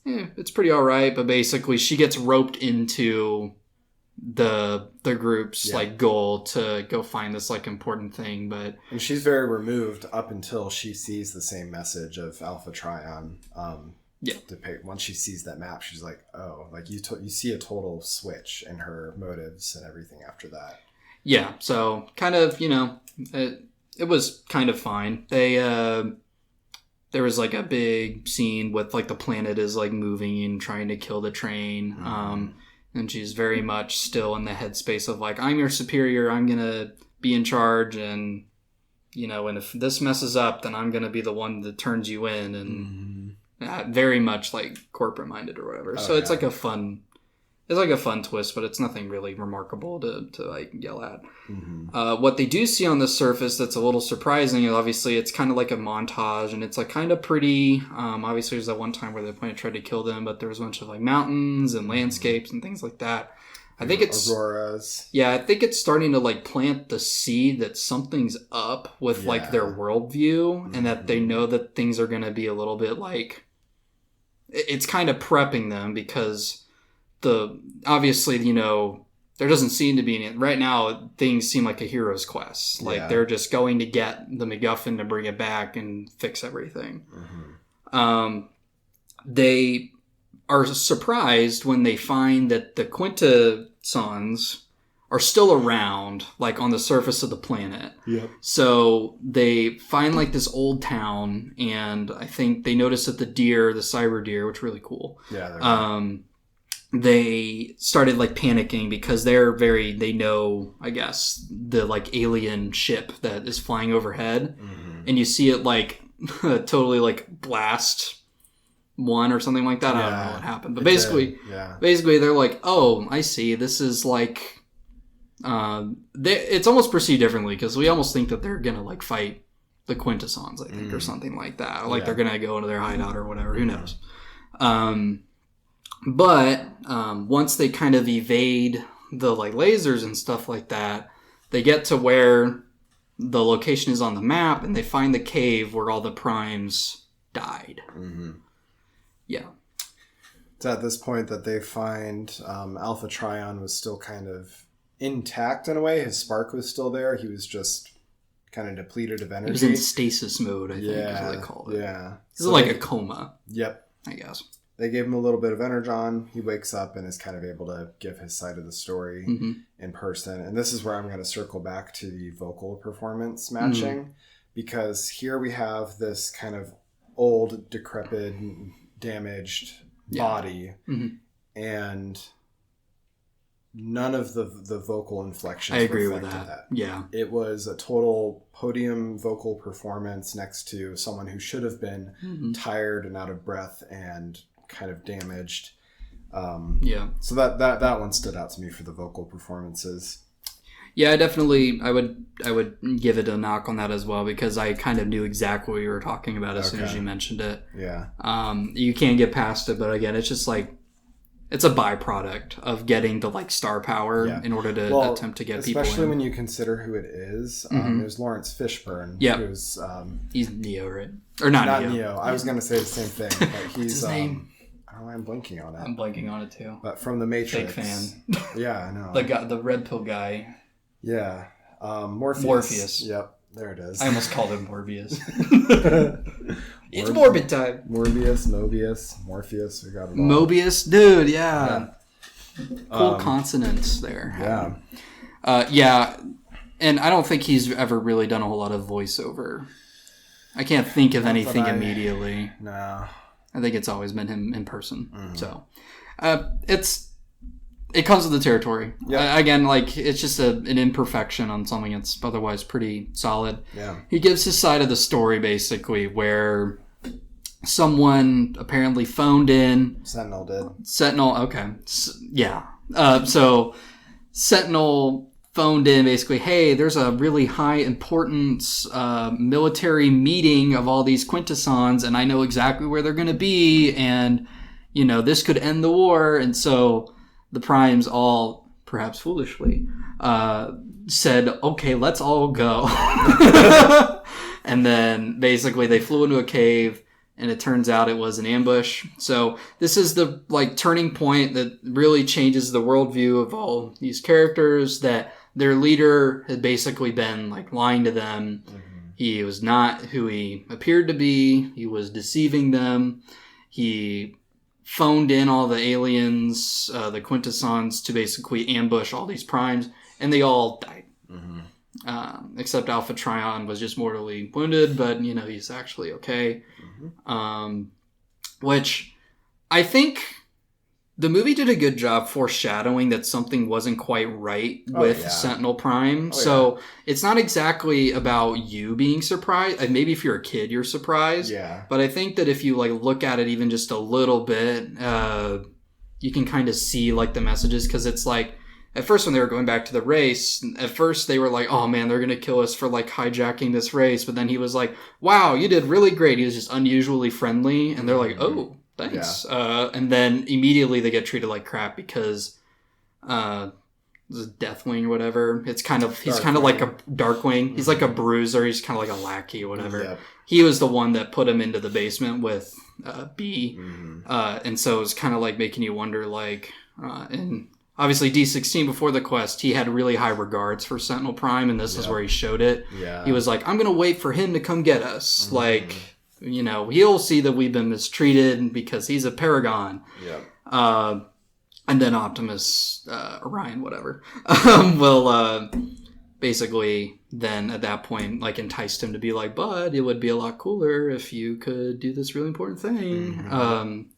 it's pretty all right. But basically, she gets roped into the group's like goal to go find this like important thing. And she's very removed up until she sees the same message of Alpha Trion. Once she sees that map, she's like, oh, like you see a total switch in her motives and everything after that. Yeah, so kind of, it was kind of fine. There was like a big scene with like the planet is like moving and trying to kill the train. And she's very much still in the headspace of like, I'm your superior, I'm going to be in charge, and, and if this messes up, then I'm going to be the one that turns you in, and very much like corporate minded or whatever. So it's like a fun twist, but it's nothing really remarkable to like yell at. What they do see on the surface that's a little surprising is obviously it's kind of like a montage, and it's like kind of pretty. Obviously there's that one time where the planet tried to kill them, but there was a bunch of like mountains and landscapes and things like that. I think it's auroras. Yeah, I think it's starting to like plant the seed that something's up with like their worldview, and that they know that things are going to be a little bit like, it's kind of prepping them, because obviously, there doesn't seem to be any, right now things seem like a hero's quest. Like they're just going to get the MacGuffin to bring it back and fix everything. They are surprised when they find that the Quintessons are still around, like on the surface of the planet. So they find like this old town, and I think they notice that the cyber deer, which is really cool. They started like panicking because they know, I guess, the like alien ship that is flying overhead, and you see it like totally like blast one or something like that. I don't know what happened, but basically they're like, oh, I see. This is like, it's almost perceived differently, because we almost think that they're gonna like fight the Quintessons, I think, or something like that. Or like they're gonna go into their hideout or whatever. Who knows? But once they kind of evade the like lasers and stuff like that, they get to where the location is on the map, and they find the cave where all the primes died. It's at this point that they find Alpha Trion was still kind of intact in a way. His spark was still there. He was just kind of depleted of energy. He was in stasis mode, I think is what they called it. This is like a coma. I guess. They gave him a little bit of energon. He wakes up and is kind of able to give his side of the story in person. And this is where I'm going to circle back to the vocal performance matching, because here we have this kind of old, decrepit, damaged body, and none of the vocal inflections. I agree with that. It was a total podium vocal performance next to someone who should have been tired and out of breath and kind of damaged. So that one stood out to me for the vocal performances. I would give it a knock on that as well, because I kind of knew exactly what you were talking about as soon as you mentioned it. You can't get past it, but again, it's just like, it's a byproduct of getting the like star power in order to attempt to get people in. Especially when you consider who it is. It was Lawrence Fishburne. Who's he's Neo, right? Or not Neo. I was going to say the same thing. But he's What's his name? I don't know, I'm blanking on it. I'm blanking on it too. But from The Matrix. Big fan. I know. the red pill guy. Morpheus. Yep, there it is. I almost called him Morbius. It's Morbid time. Mobius, Morpheus, we got it all. Mobius, dude, cool consonants there. And I don't think he's ever really done a whole lot of voiceover. I can't think of anything immediately. No. I think it's always been him in person. So it comes with the territory. Again, like, it's just an imperfection on something that's otherwise pretty solid. He gives his side of the story, basically, where someone apparently phoned in. Sentinel did. Okay. So Sentinel phoned in, basically, hey, there's a really high importance military meeting of all these Quintessons, and I know exactly where they're going to be, and, this could end the war. And so the Primes all, perhaps foolishly, said, okay, let's all go. And then basically they flew into a cave, and it turns out it was an ambush. So this is the like turning point that really changes the worldview of all these characters, that their leader had basically been like lying to them. He was not who he appeared to be. He was deceiving them. He phoned in all the aliens, the Quintessons, to basically ambush all these primes, and they all died. Except Alpha Trion was just mortally wounded, but, you know, he's actually okay. Which I think the movie did a good job foreshadowing that something wasn't quite right with Sentinel Prime. So it's not exactly about you being surprised. Maybe if you're a kid, you're surprised. Yeah. But I think that if you like look at it even just a little bit, you can kind of see like the messages, because it's like, at first, when they were going back to the race, at first they were like, oh man, they're going to kill us for like hijacking this race. But then he was like, wow, you did really great. He was just unusually friendly. And they're like, oh, thanks. Yeah. And then immediately they get treated like crap because the Deathwing or whatever. He's kind of like a Darkwing. He's like a bruiser. He's kind of like a lackey or whatever. Yep. He was the one that put him into the basement with B. And so it's kind of like making you wonder, like, and obviously, D16, before the quest, he had really high regards for Sentinel Prime, and this is where he showed it. Yeah. He was like, I'm going to wait for him to come get us. Like, you know, he'll see that we've been mistreated because he's a Paragon. Yeah. And then Optimus, Orion, whatever, will basically then at that point, like, enticed him to be like, but it would be a lot cooler if you could do this really important thing.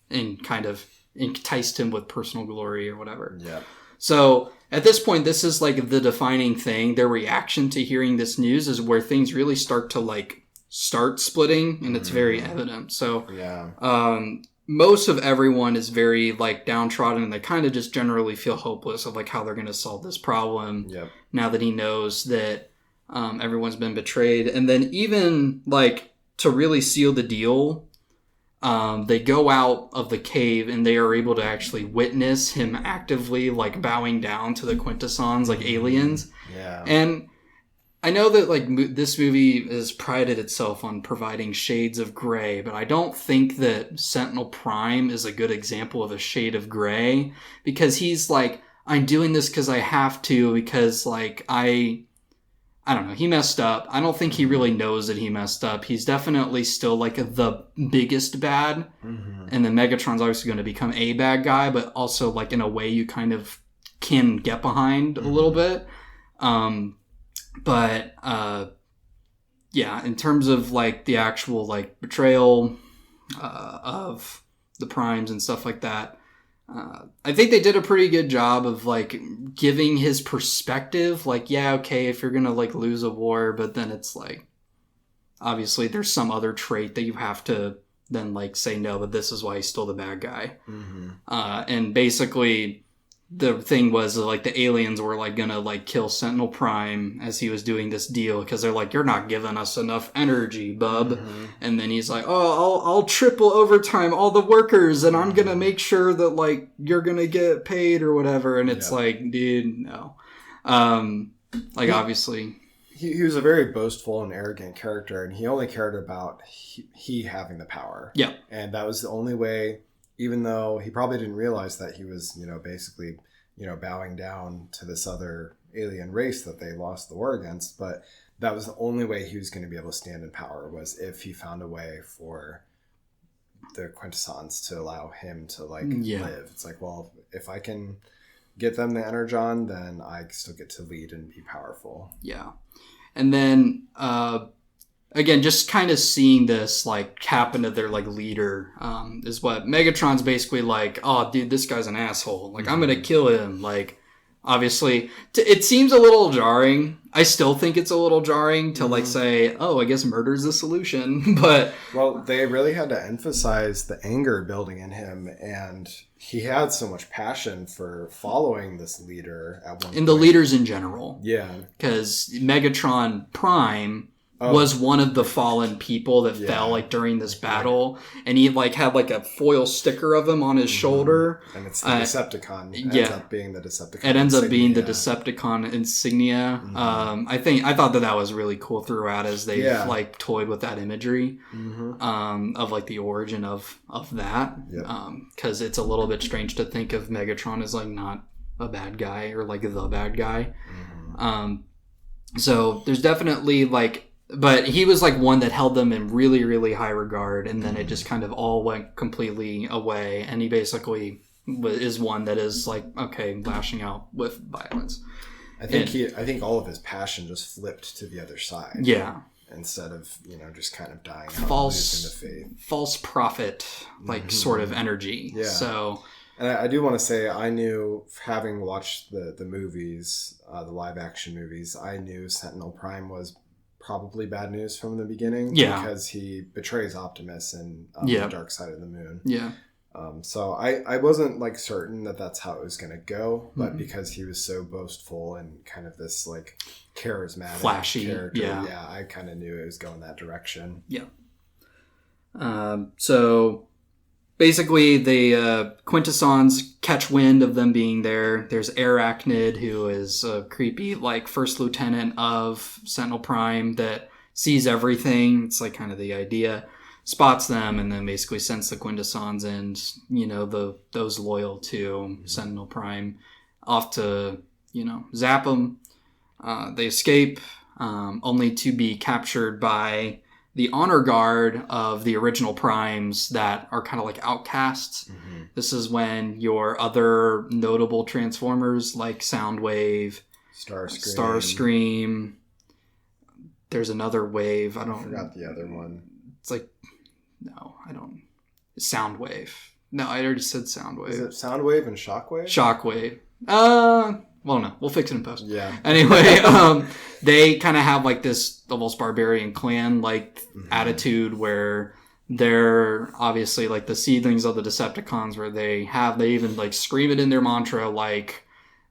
And kind of enticed him with personal glory or whatever. Yeah. So at this point, this is like the defining thing. Their reaction to hearing this news is where things really start splitting, and it's very evident. So most of everyone is very like downtrodden, and they kind of just generally feel hopeless of like how they're going to solve this problem. Now that he knows that everyone's been betrayed. And then even like to really seal the deal, they go out of the cave and they are able to actually witness him actively like bowing down to the Quintessons like aliens. Yeah. And I know that like this movie has prided itself on providing shades of gray, but I don't think that Sentinel Prime is a good example of a shade of gray, because he's like, I'm doing this because I have to, because like I don't know, he messed up. I don't think he really knows that he messed up. He's definitely still like the biggest bad. And then Megatron's obviously going to become a bad guy, but also like in a way you kind of can get behind a little bit. Yeah, in terms of like the actual like betrayal of the Primes and stuff like that, I think they did a pretty good job of like giving his perspective. Like, yeah, okay, if you're gonna like lose a war, but then it's like, obviously there's some other trait that you have to then like say no, but this is why he's still the bad guy. And basically the thing was like the aliens were like gonna like kill Sentinel Prime as he was doing this deal, because they're like, you're not giving us enough energy, bub. And then he's like, oh, I'll triple overtime all the workers, and I'm gonna make sure that like you're gonna get paid or whatever. And it's like, dude, no. Like obviously he was a very boastful and arrogant character, and he only cared about he having the power. Yeah. And that was the only way. Even though he probably didn't realize that he was, you know, basically, you know, bowing down to this other alien race that they lost the war against. But that was the only way he was going to be able to stand in power, was if he found a way for the Quintessons to allow him to, like, live. It's like, well, if I can get them the Energon, then I still get to lead and be powerful. Yeah. And then, again, just kind of seeing this like happen to their like leader is what Megatron's basically like, oh dude, this guy's an asshole, like I'm gonna kill him. Like obviously it seems a little jarring. I still think it's a little jarring to like say, oh, I guess murder's the solution. But well, they really had to emphasize the anger building in him, and he had so much passion for following this leader at one point. And the leaders in general. Yeah. Because Megatron Prime was one of the fallen people that fell like during this battle, and he like had like a foil sticker of him on his shoulder, and it's the Decepticon. It ends up being the Decepticon. It ends up being the Decepticon insignia. I thought that was really cool throughout as they like toyed with that imagery of like the origin of that, because it's a little bit strange to think of Megatron as like not a bad guy or like the bad guy. So there's definitely like. But he was like one that held them in really, really high regard, and then it just kind of all went completely away. And he basically is one that is like, okay, lashing out with violence. I think all of his passion just flipped to the other side. Yeah. Instead of just kind of dying out, losing the faith. False prophet, like sort of energy. Yeah. So. And I do want to say, I knew, having watched the movies, the live action movies, I knew Sentinel Prime was probably bad news from the beginning, because he betrays Optimus and the dark side of the moon. So I wasn't like certain that that's how it was going to go, but because he was so boastful and kind of this like charismatic, flashy character, I kind of knew it was going that direction. So basically, the Quintessons catch wind of them being there. There's Arachnid, who is a creepy, like, first lieutenant of Sentinel Prime that sees everything. It's, like, kind of the idea. Spots them and then basically sends the Quintessons and, those loyal to Sentinel Prime off to, zap them. They escape, only to be captured by the honor guard of the original Primes that are kind of like outcasts. This is when your other notable Transformers like Soundwave, Starscream. There's another wave. I forgot the other one. It's like, no, I don't. Soundwave. No, I already said Soundwave. Is it Soundwave and Shockwave? Shockwave. Well, no, we'll fix it in post. Yeah. Anyway, they kind of have like this almost barbarian clan like attitude where they're obviously like the seedlings of the Decepticons, where they even like scream it in their mantra like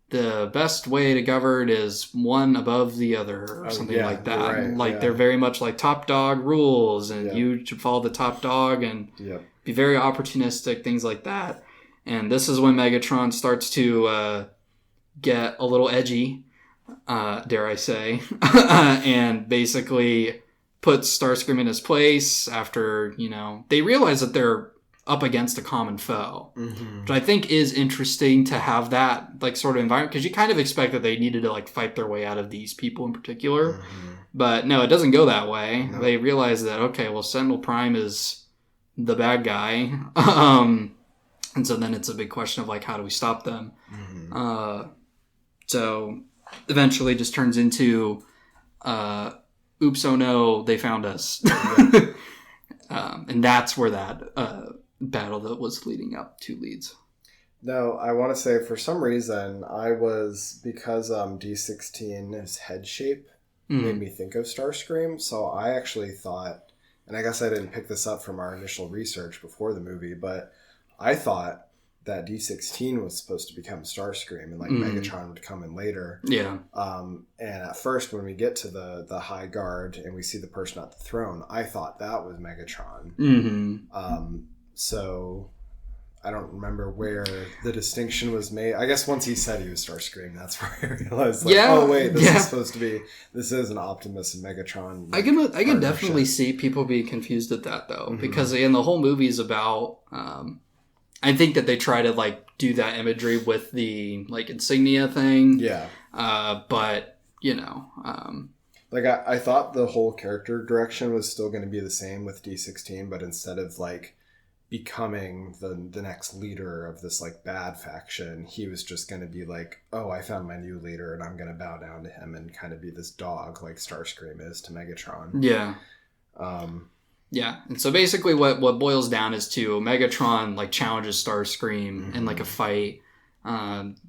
the best way to govern is one above the other or something like that. Right, they're very much like top dog rules, and you should follow the top dog and be very opportunistic, things like that. And this is when Megatron starts to get a little edgy, dare I say, and basically puts Starscream in his place after, they realize that they're up against a common foe, which I think is interesting to have that like sort of environment, because you kind of expect that they needed to like fight their way out of these people in particular, but no, it doesn't go that way. No. They realize that, okay, well, Sentinel Prime is the bad guy, and so then it's a big question of like, how do we stop them? So eventually just turns into, oops, oh no, they found us. And that's where that battle that was leading up to leads. No, I want to say for some reason because D16's head shape made me think of Starscream. So I actually thought, and I guess I didn't pick this up from our initial research before the movie, but I thought that D16 was supposed to become Starscream and like Megatron would come in later. Yeah. And at first when we get to the High Guard and we see the person at the throne, I thought that was Megatron. So I don't remember where the distinction was made. I guess once he said he was Starscream, that's where I realized like, oh wait, this is an Optimus and Megatron. I can definitely see people be confused at that though, because again, the whole movie is about, I think that they try to like do that imagery with the like insignia thing. Yeah. But like I thought the whole character direction was still going to be the same with D16, but instead of like becoming the next leader of this like bad faction, he was just going to be like, oh, I found my new leader and I'm going to bow down to him and kind of be this dog like Starscream is to Megatron. Yeah. Yeah, and so basically what boils down is to Megatron like challenges Starscream in like a fight, and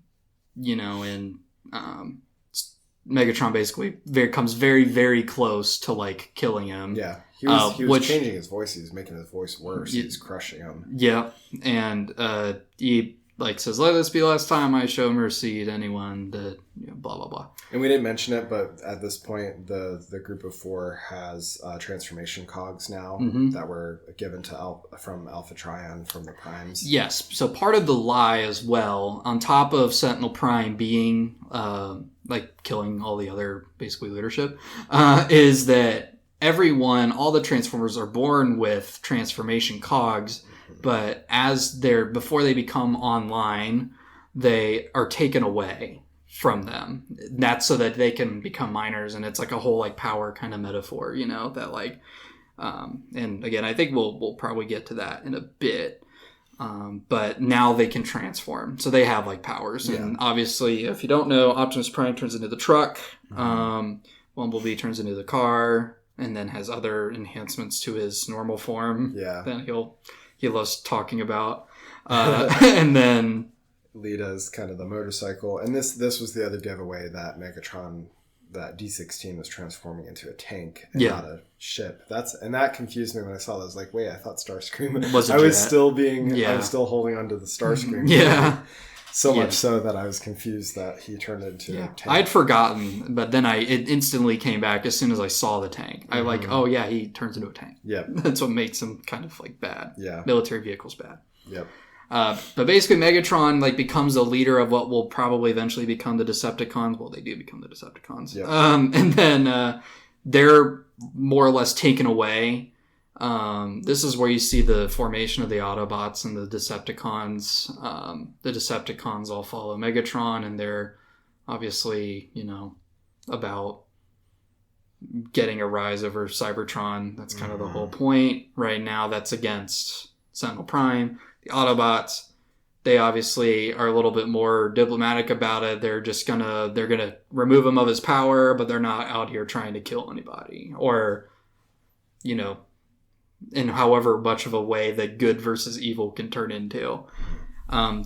Megatron basically comes very, very close to like killing him. Yeah, he was changing his voice. He was making his voice worse. He was crushing him. Yeah, and he like says, let this be the last time I show mercy to anyone that, blah, blah, blah. And we didn't mention it, but at this point, the group of 4 has transformation cogs now that were given to from Alpha Trion from the Primes. Yes. So part of the lie as well, on top of Sentinel Prime being like killing all the other basically leadership, is that all the Transformers are born with transformation cogs, but before they become online, they are taken away from them. That's so that they can become miners, and it's like a whole like power kind of metaphor, that like and again, I think we'll probably get to that in a bit. But now they can transform, so they have like powers. Yeah. And obviously, if you don't know, Optimus Prime turns into the truck, Bumblebee turns into the car, and then has other enhancements to his normal form that he loves talking about. And then Lita's kind of the motorcycle, and this was the other giveaway that Megatron, that D16 was transforming into a tank and not a ship. That confused me when I saw that. I was like, wait, I thought Starscream I was still holding onto the Starscream. Yeah. So much so that I was confused that he turned into a tank. I'd forgotten, but then it instantly came back as soon as I saw the tank. I like, oh yeah, he turns into a tank. Yep. That's what makes him kind of like bad. Yeah. Military vehicles bad. Yep. But basically Megatron like becomes the leader of what will probably eventually become the Decepticons. Well, they do become the Decepticons. Yep. And then they're more or less taken away. This is where you see the formation of the Autobots and the Decepticons. The Decepticons all follow Megatron, and they're obviously, about getting a rise over Cybertron. That's kind of the whole point. Right now, that's against Sentinel Prime. The Autobots, they obviously are a little bit more diplomatic about it. They're gonna remove him of his power, but they're not out here trying to kill anybody or, in however much of a way that good versus evil can turn into.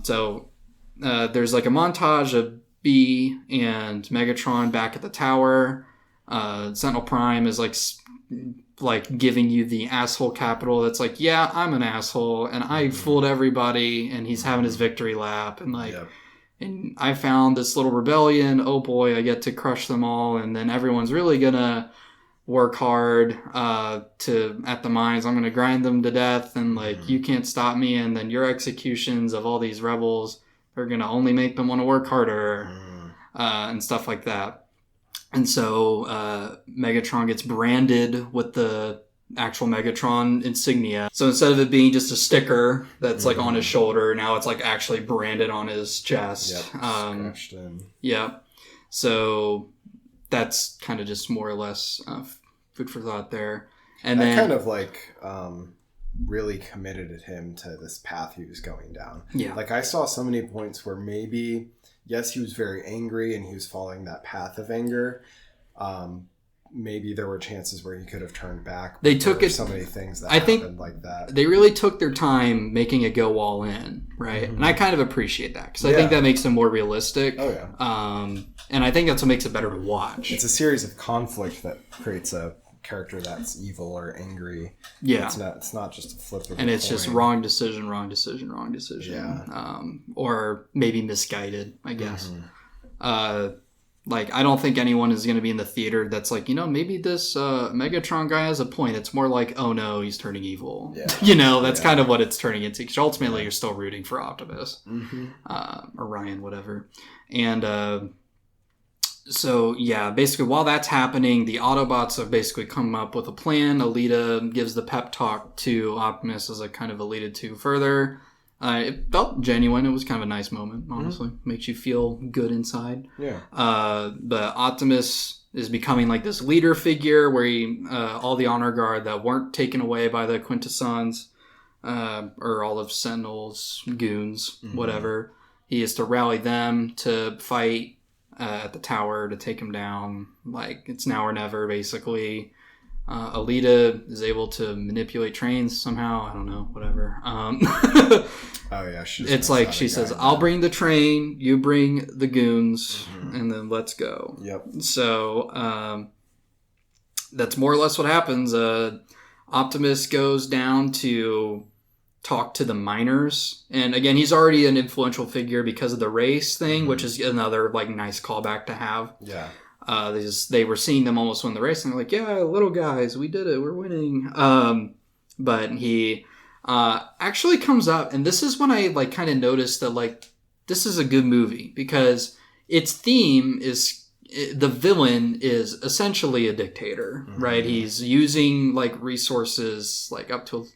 So there's like a montage of B and Megatron back at the tower. Sentinel Prime is like giving you the asshole capital that's like, yeah, I'm an asshole and I fooled everybody, and he's having his victory lap and and I found this little rebellion, oh boy, I get to crush them all, and then everyone's really gonna work hard at the mines. I'm gonna grind them to death, and you can't stop me, and then your executions of all these rebels are gonna only make them want to work harder, and stuff like that. And so Megatron gets branded with the actual Megatron insignia. So instead of it being just a sticker that's like on his shoulder, now it's like actually branded on his chest. Yep, scratched in. Yeah. So that's kind of just more or less food for thought there. And then kind of really committed him to this path he was going down. Yeah. Like I saw so many points where maybe, yes, he was very angry and he was following that path of anger. Maybe there were chances where he could have turned back. They took so many things that happened like that. They really took their time making it go all in, right? And I kind of appreciate that because I think that makes them more realistic. Oh yeah. And I think that's what makes it better to watch. It's a series of conflict that creates a character that's evil or angry. Yeah. It's not just a flip of and a it's coin. just wrong decision. Yeah. Or maybe misguided, I guess. I don't think anyone is going to be in the theater that's like, maybe this Megatron guy has a point. It's more like, oh no, he's turning evil. Yeah. That's kind of what it's turning into. Because ultimately, you're still rooting for Optimus. Or Ryan, whatever. And so, yeah, basically, while that's happening, the Autobots have basically come up with a plan. Alita gives the pep talk to Optimus, as I kind of alluded to further. It felt genuine. It was kind of a nice moment, honestly. Makes you feel good inside. Yeah. But Optimus is becoming like this leader figure where all the honor guard that weren't taken away by the Quintessons, or all of Sentinel's goons, whatever, he is to rally them to fight at the tower to take him down. Like, it's now or never, basically. Alita is able to manipulate trains somehow. I don't know, whatever. Oh yeah, it's like she says, "I'll bring the train, you bring the goons, and then let's go." Yep. So that's more or less what happens. Optimus goes down to talk to the miners. And again, he's already an influential figure because of the race thing, which is another like nice callback to have. Yeah. They were seeing them almost win the race, and they're like, yeah, little guys, we did it, we're winning. But he actually comes up, and this is when I like kind of noticed that like this is a good movie because its theme is the villain is essentially a dictator, right? He's using like resources like up to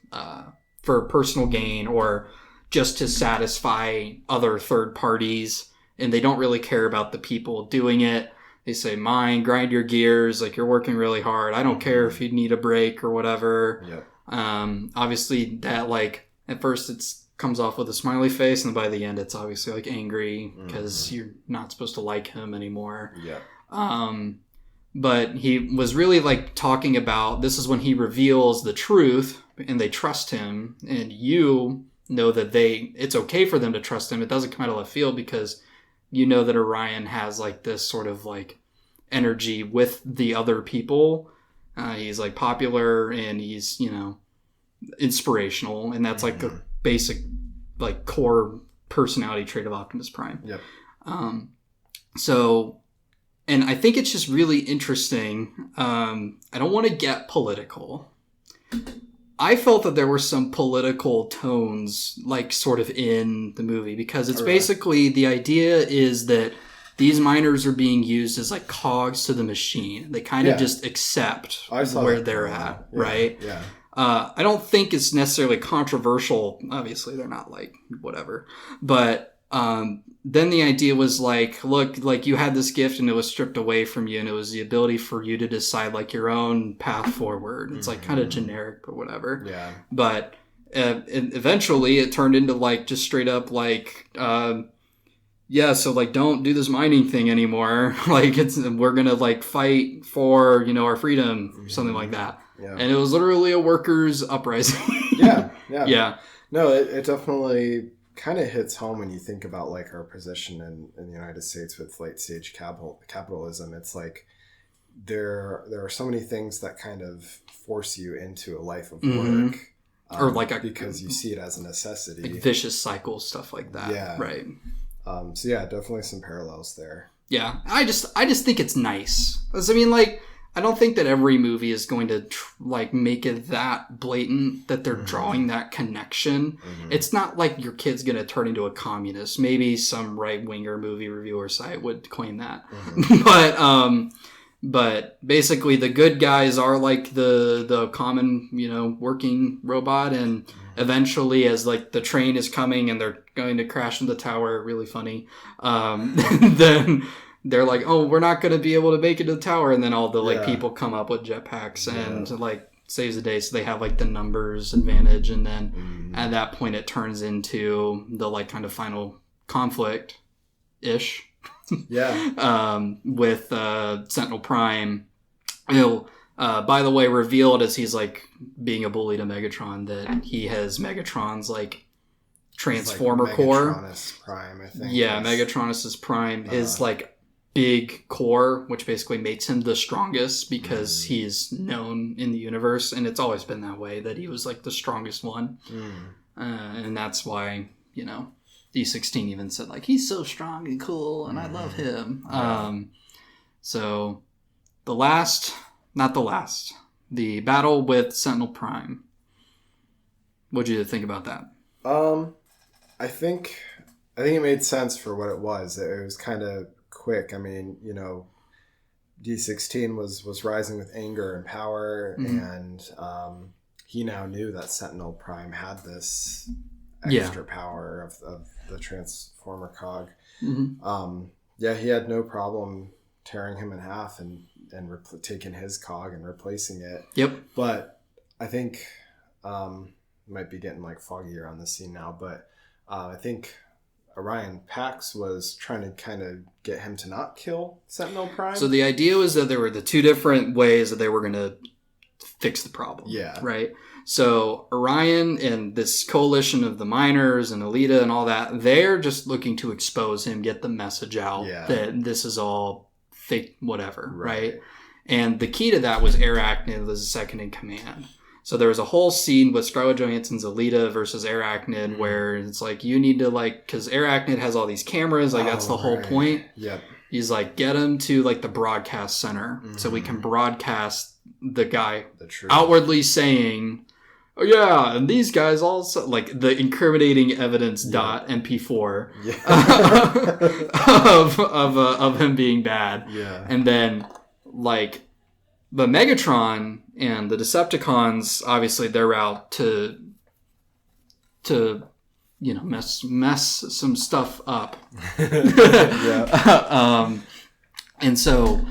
for personal gain or just to satisfy other third parties, and they don't really care about the people doing it. They say, mine, grind your gears, like you're working really hard. I don't care if you need a break or whatever. Yep. Obviously that like at first it's comes off with a smiley face, and by the end it's obviously like angry because you're not supposed to like him anymore. Yeah. But he was really like talking about, this is when he reveals the truth and they trust him, and you know that it's okay for them to trust him. It doesn't come out of left field because you know that Orion has like this sort of like energy with the other people. He's like popular and he's, you know, inspirational, and that's like a basic like core personality trait of Optimus Prime. Yep. So, and I think it's just really interesting. I don't want to get political. I felt that there were some political tones like sort of in the movie because it's basically the idea is that these miners are being used as like cogs to the machine. They kind of just accept where they're at, right? Yeah. I don't think it's necessarily controversial. Obviously, they're not like whatever. But then the idea was like, look, like you had this gift and it was stripped away from you, and it was the ability for you to decide like your own path forward. It's like kind of generic, but whatever. Yeah. But eventually it turned into like just straight up like, so like don't do this mining thing anymore. Like we're gonna like fight for, you know, our freedom, something like that. Yeah. And it was literally a workers' uprising. Yeah. Yeah. No, it definitely kind of hits home when you think about like our position in the United States with late stage capitalism. It's like there are so many things that kind of force you into a life of work. Or like because you see it as a necessity. Like vicious cycles, stuff like that. Yeah. Right. So yeah, definitely some parallels there. Yeah. I just think it's nice. 'Cause, I mean, like, I don't think that every movie is going to like make it that blatant that they're drawing that connection. It's not like your kid's going to turn into a communist. Maybe some right-winger movie reviewer site would claim that. But basically the good guys are like the common, you know, working robot, and eventually as like the train is coming and they're going to crash into the tower, really funny, then they're like, oh, we're not going to be able to make it to the tower. And then all the like people come up with jetpacks and like saves the day. So they have like the numbers advantage. And then at that point it turns into the like kind of final conflict ish. With Sentinel Prime. He'll, by the way, revealed as he's like being a bully to Megatron that he has Megatron's like Transformer like core. Megatronus Prime, I think. Yeah, Megatronus Prime. His like big core, which basically makes him the strongest because he's known in the universe, and it's always been that way that he was like the strongest one. And that's why, you know, D16 even said like he's so strong and cool and I love him. So the battle with Sentinel Prime. What'd you think about that? I think it made sense for what it was. It was kind of quick. I mean, you know, D16 was rising with anger and power, and he now knew that Sentinel Prime had this extra power of the Transformer cog. He had no problem tearing him in half and taking his cog and replacing it. Yep. But I think might be getting like foggier on the scene now, but I think Orion Pax was trying to kind of get him to not kill Sentinel Prime. So the idea was that there were the two different ways that they were going to fix the problem. Yeah. Right? So Orion and this coalition of the miners and Alita and all that, they're just looking to expose him, get the message out that this is all fake, whatever, right? And the key to that was Arachnid was the second in command. So there was a whole scene with Scarlett Johansson's Alita versus Arachnid where it's like, you need to like, because Arachnid has all these cameras, like that's the whole point. Yep. He's like, get him to like the broadcast center so we can broadcast the guy outwardly saying, oh yeah, and these guys also like the incriminating evidence .mp4 of him being bad. Yeah. And then like the Megatron and the Decepticons, obviously they're out to you know, mess some stuff up. And so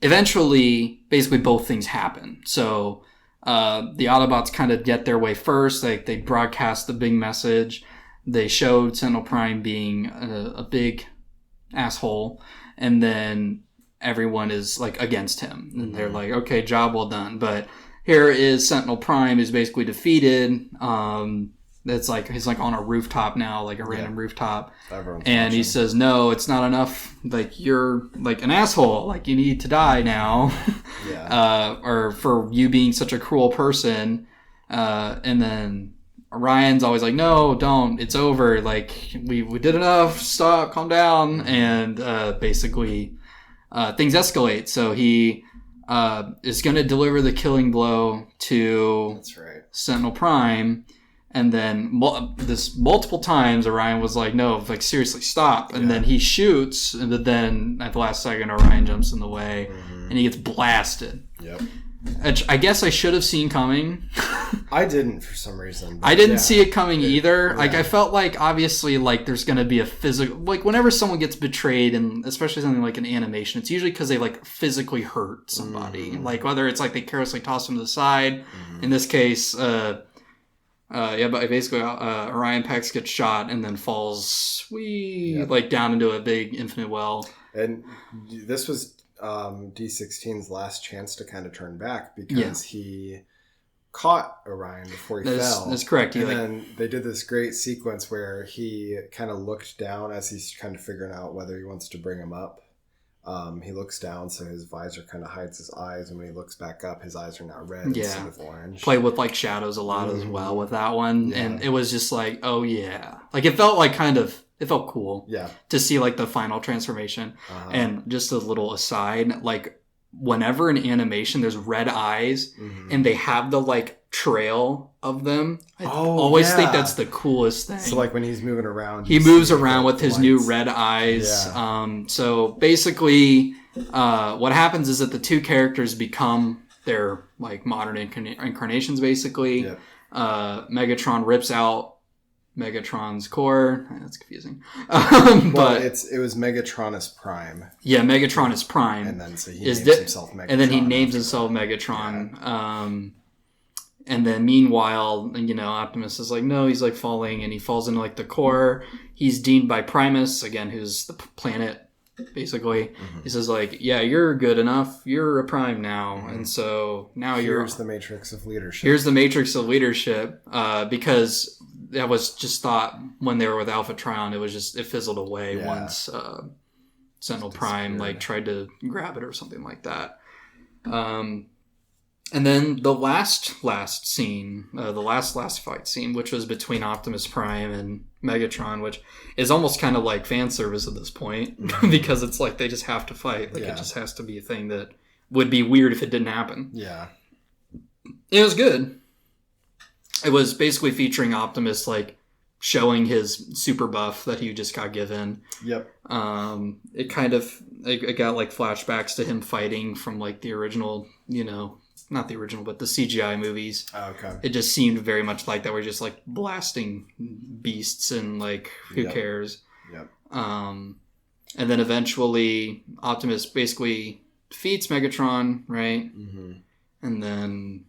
eventually basically both things happen. So the Autobots kind of get their way first. Like they broadcast the big message. They showed Sentinel Prime being a big asshole, and then everyone is like against him, and they're like, "Okay, job well done." But here is Sentinel Prime is basically defeated. That's like he's like on a rooftop now, like a random rooftop, and he says, "No, it's not enough. Like you're like an asshole. Like you need to die now, or for you being such a cruel person." And then Orion's always like, "No, don't. It's over. Like we did enough. Stop. Calm down." And basically, things escalate. So he is going to deliver the killing blow to Sentinel Prime. And then multiple times, Orion was like, no, like, seriously, stop. And then he shoots, and then at the last second, Orion jumps in the way, and he gets blasted. Yep. Which I guess I should have seen coming. I didn't for some reason. I didn't see it coming either. Yeah. Like, I felt like, obviously, like, there's going to be a physical... Like, whenever someone gets betrayed, and especially something like an animation, it's usually because they, like, physically hurt somebody. Like, whether it's, like, they carelessly toss them to the side. In this case... but basically Orion Pax gets shot and then falls like down into a big infinite well. And this was D16's last chance to kind of turn back because he caught Orion before he fell. That's correct. And then they did this great sequence where he kind of looked down as he's kind of figuring out whether he wants to bring him up. He looks down, so his visor kind of hides his eyes, and when he looks back up, his eyes are now red instead of orange. Play with like shadows a lot as well with that one, and it was just like, oh yeah, like it felt like it felt cool, to see like the final transformation. And just a little aside, like whenever in animation there's red eyes and they have the like trail of them, I always think that's the coolest thing. So like when he's moving around, he moves around with his new red eyes. So basically what happens is that the two characters become their like modern incarnations basically. Megatron rips out Megatron's core. That's confusing. But it was Megatronus Prime. Yeah, Megatronus Prime. And then so he names himself Megatron. And then he names himself Megatron. And then meanwhile, you know, Optimus is like, no, he's like falling, and he falls into like the core. He's deemed by Primus, again, who's the planet, basically. He says like, yeah, you're good enough. You're a Prime now. And so now Here's the Matrix of Leadership. Here's the Matrix of Leadership. Because that was just thought when they were with Alpha Trion, it fizzled away once Sentinel Prime like tried to grab it or something like that. And then the last scene, the last fight scene, which was between Optimus Prime and Megatron, which is almost kind of like fan service at this point because it's like they just have to fight. Like it just has to be a thing that would be weird if it didn't happen. Yeah. It was good. It was basically featuring Optimus like showing his super buff that he just got given. Yep. It kind of it got like flashbacks to him fighting from like the original, you know, not the original, but the CGI movies. Oh, okay. It just seemed very much like that. We're just like blasting beasts and like who cares? Yep. And then eventually Optimus basically defeats Megatron, right? And then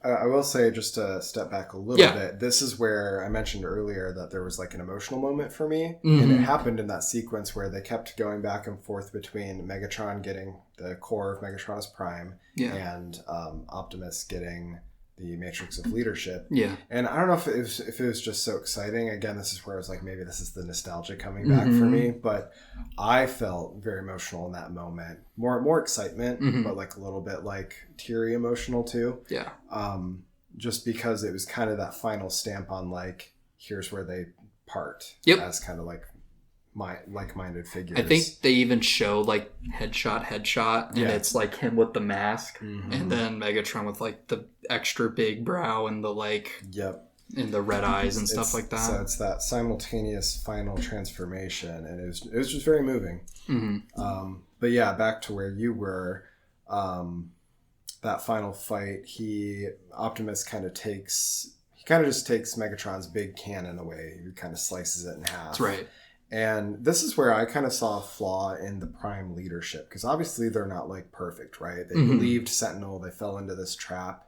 I will say, just to step back a little bit, this is where I mentioned earlier that there was like an emotional moment for me. And it happened in that sequence where they kept going back and forth between Megatron getting the core of Megatronus Prime and Optimus getting the matrix of leadership. Yeah. And I don't know if it was just so exciting. Again, this is where I was like, maybe this is the nostalgia coming back for me. But I felt very emotional in that moment. More excitement, but like a little bit like teary emotional too. Yeah. Just because it was kind of that final stamp on like, here's where they part. Yep. As kind of like like-minded figures. I think they even show like headshot, and it's like him with the mask, and then Megatron with like the extra big brow and the like, and the red eyes and stuff like that. So it's that simultaneous final transformation, and it was just very moving. But yeah, back to where you were, that final fight, Optimus kind of just takes Megatron's big cannon away. He kind of slices it in half. That's right. And this is where I kind of saw a flaw in the Prime leadership, because obviously they're not like perfect, right? They believed Sentinel, they fell into this trap.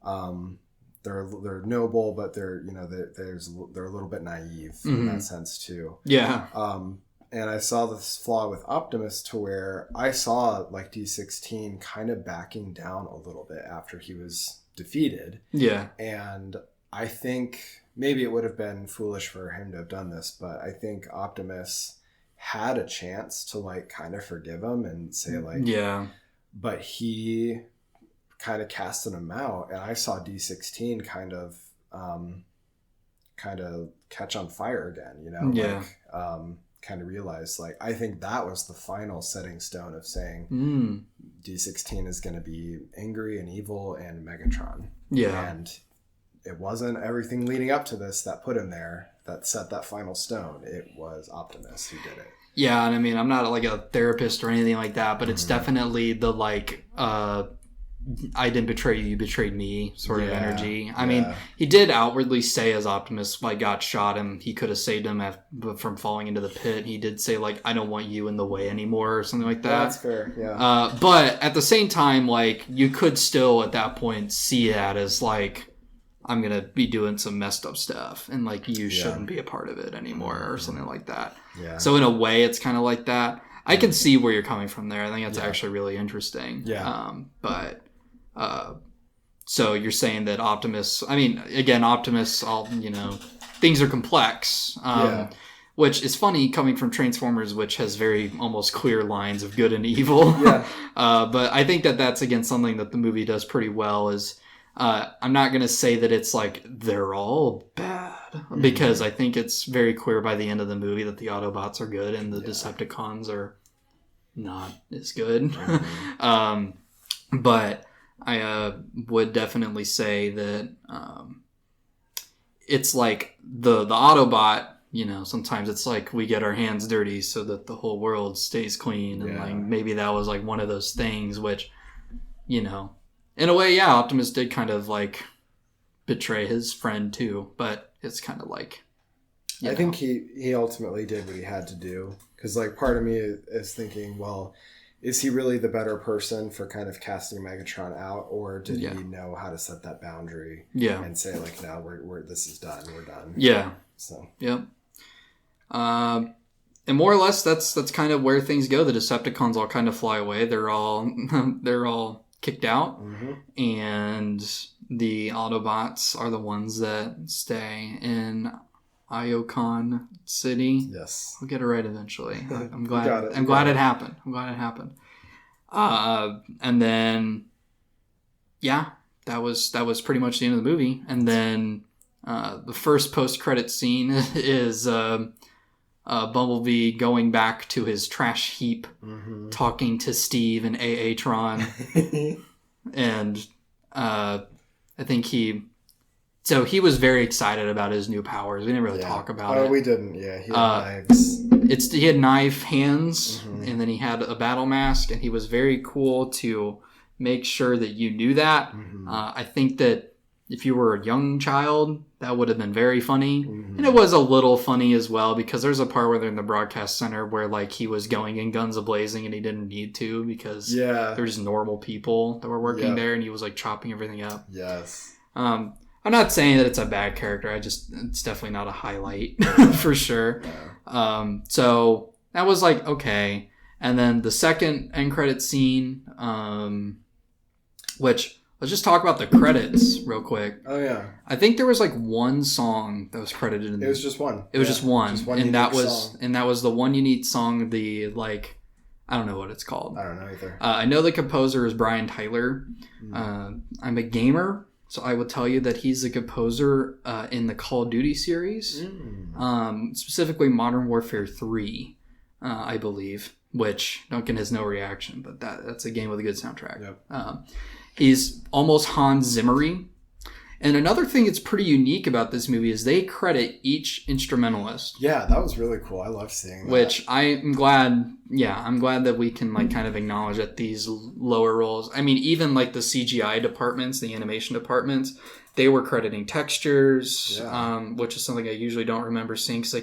They're noble, but they're a little bit naive in that sense too. Yeah. And I saw this flaw with Optimus to where I saw like D16 kind of backing down a little bit after he was defeated. Yeah. And I think maybe it would have been foolish for him to have done this, but I think Optimus had a chance to like kind of forgive him and say like, but he kind of casted him out, and I saw D16 kind of catch on fire again, kind of realize like, I think that was the final setting stone of saying D16 is going to be angry and evil and Megatron. Yeah. And it wasn't everything leading up to this that put him there, that set that final stone. It was Optimus who did it. Yeah, and I mean, I'm not like a therapist or anything like that, but it's definitely the like, I didn't betray you, you betrayed me sort of energy. I mean, he did outwardly say as Optimus like got shot him, he could have saved him from falling into the pit. He did say like, I don't want you in the way anymore or something like that. Yeah, that's fair, yeah. But at the same time, like, you could still at that point see that as like, I'm going to be doing some messed up stuff, and like, you shouldn't be a part of it anymore or something like that. Yeah. So in a way, it's kind of like that. I can see where you're coming from there. I think that's actually really interesting. Yeah. So you're saying that Optimus, I mean, again, Optimus, things are complex. Which is funny coming from Transformers, which has very almost clear lines of good and evil. Yeah. But I think that that's, again, something that the movie does pretty well is, I'm not going to say that it's like they're all bad, because I think it's very clear by the end of the movie that the Autobots are good and the Decepticons are not as good. But I would definitely say that it's like the Autobot, sometimes it's like we get our hands dirty so that the whole world stays clean. And like maybe that was like one of those things which, in a way, Optimus did kind of like betray his friend too, but it's kind of like, I think he ultimately did what he had to do, because like part of me is thinking, well, is he really the better person for kind of casting Megatron out, or did he know how to set that boundary and say like, no, we're this is done, we're done. Yeah. So and more or less that's kind of where things go. The Decepticons all kind of fly away. They're all kicked out, and the Autobots are the ones that stay in Iocon City. Yes, we'll get it right eventually. I'm glad. I'm glad it happened. And then, that was pretty much the end of the movie. And then the first post-credit scene is Bumblebee going back to his trash heap, talking to Steve and Tron, and I think he was very excited about his new powers. We didn't really talk about it. Oh, we didn't. Yeah, he had knives. He had knife hands, and then he had a battle mask, and he was very cool to make sure that you knew that. I think that if you were a young child, that would have been very funny. And it was a little funny as well, because there's a part where they're in the broadcast center where like he was going in guns a-blazing and he didn't need to, because there's normal people that were working there, and he was like chopping everything up. Yes. I'm not saying that it's a bad character. It's definitely not a highlight for sure. So that was like, okay. And then the second end credit scene, which let's just talk about the credits real quick. Oh yeah. I think there was like one song that was credited in It was just one. It was just one. And that was song. and that was the one unique song, the like I don't know what it's called. I don't know either. I know the composer is Brian Tyler. I'm a gamer, so I will tell you that he's the composer in the Call of Duty series, specifically Modern Warfare 3, I believe, which Duncan has no reaction, but that's a game with a good soundtrack. Yep. He's almost Hans Zimmer-y. And another thing that's pretty unique about this movie is they credit each instrumentalist. Yeah, that was really cool. I love seeing that. Which I'm glad that we can like kind of acknowledge that these lower roles. I mean, even like the CGI departments, the animation departments, they were crediting textures, which is something I usually don't remember seeing because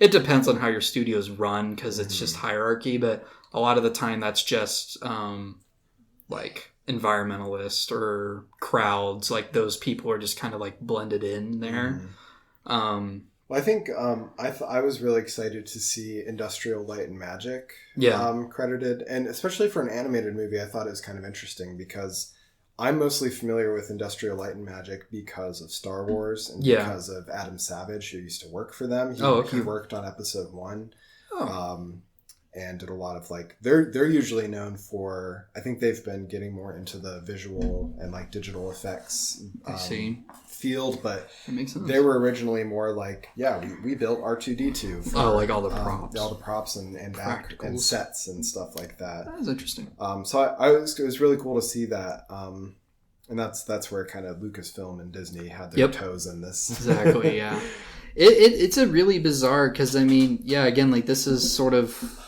it depends on how your studios run because it's just hierarchy. But a lot of the time that's just like environmentalist or crowds, like those people are just kind of like blended in there. Well, I think I was really excited to see Industrial Light and Magic credited, and especially for an animated movie I thought it was kind of interesting because I'm mostly familiar with Industrial Light and Magic because of Star Wars and because of Adam Savage, who used to work for them. He worked on episode 1. And did a lot of like they're usually known for, I think they've been getting more into the visual and like digital effects field, but that makes sense. They were originally more like we built R2D2 for like all the props and back and sets and stuff like that. That was interesting. So it was really cool to see that, and that's where kind of Lucasfilm and Disney had their toes in this. Exactly. Yeah. It's a really bizarre because I mean again, like this is sort of,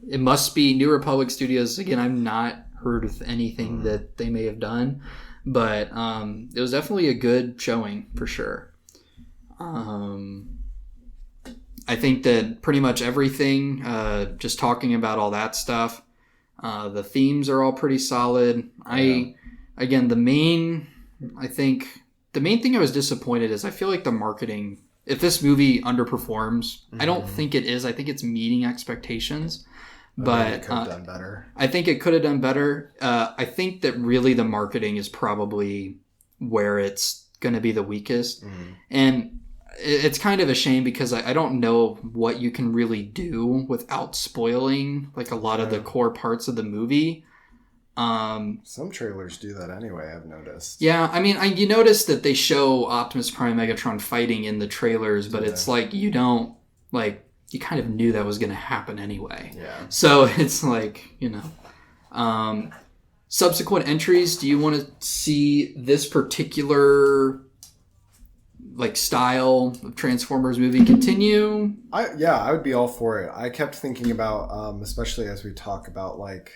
it must be New Republic Studios again. I've not heard of anything that they may have done, but it was definitely a good showing for sure. I think that pretty much everything, just talking about all that stuff, the themes are all pretty solid. Again, the main thing I was disappointed is I feel like the marketing, if this movie underperforms, I don't think it is. I think it's meeting expectations. But it could have done better. I think it could have done better. I think that really the marketing is probably where it's going to be the weakest. And it's kind of a shame because I don't know what you can really do without spoiling like a lot of the core parts of the movie. Some trailers do that anyway, I've noticed. Yeah, I mean, you notice that they show Optimus Prime and Megatron fighting in the trailers, but it's like you don't, like, you kind of knew that was going to happen anyway. Yeah. So it's like, subsequent entries, do you want to see this particular like style of Transformers movie continue? I would be all for it. I kept thinking about, especially as we talk about like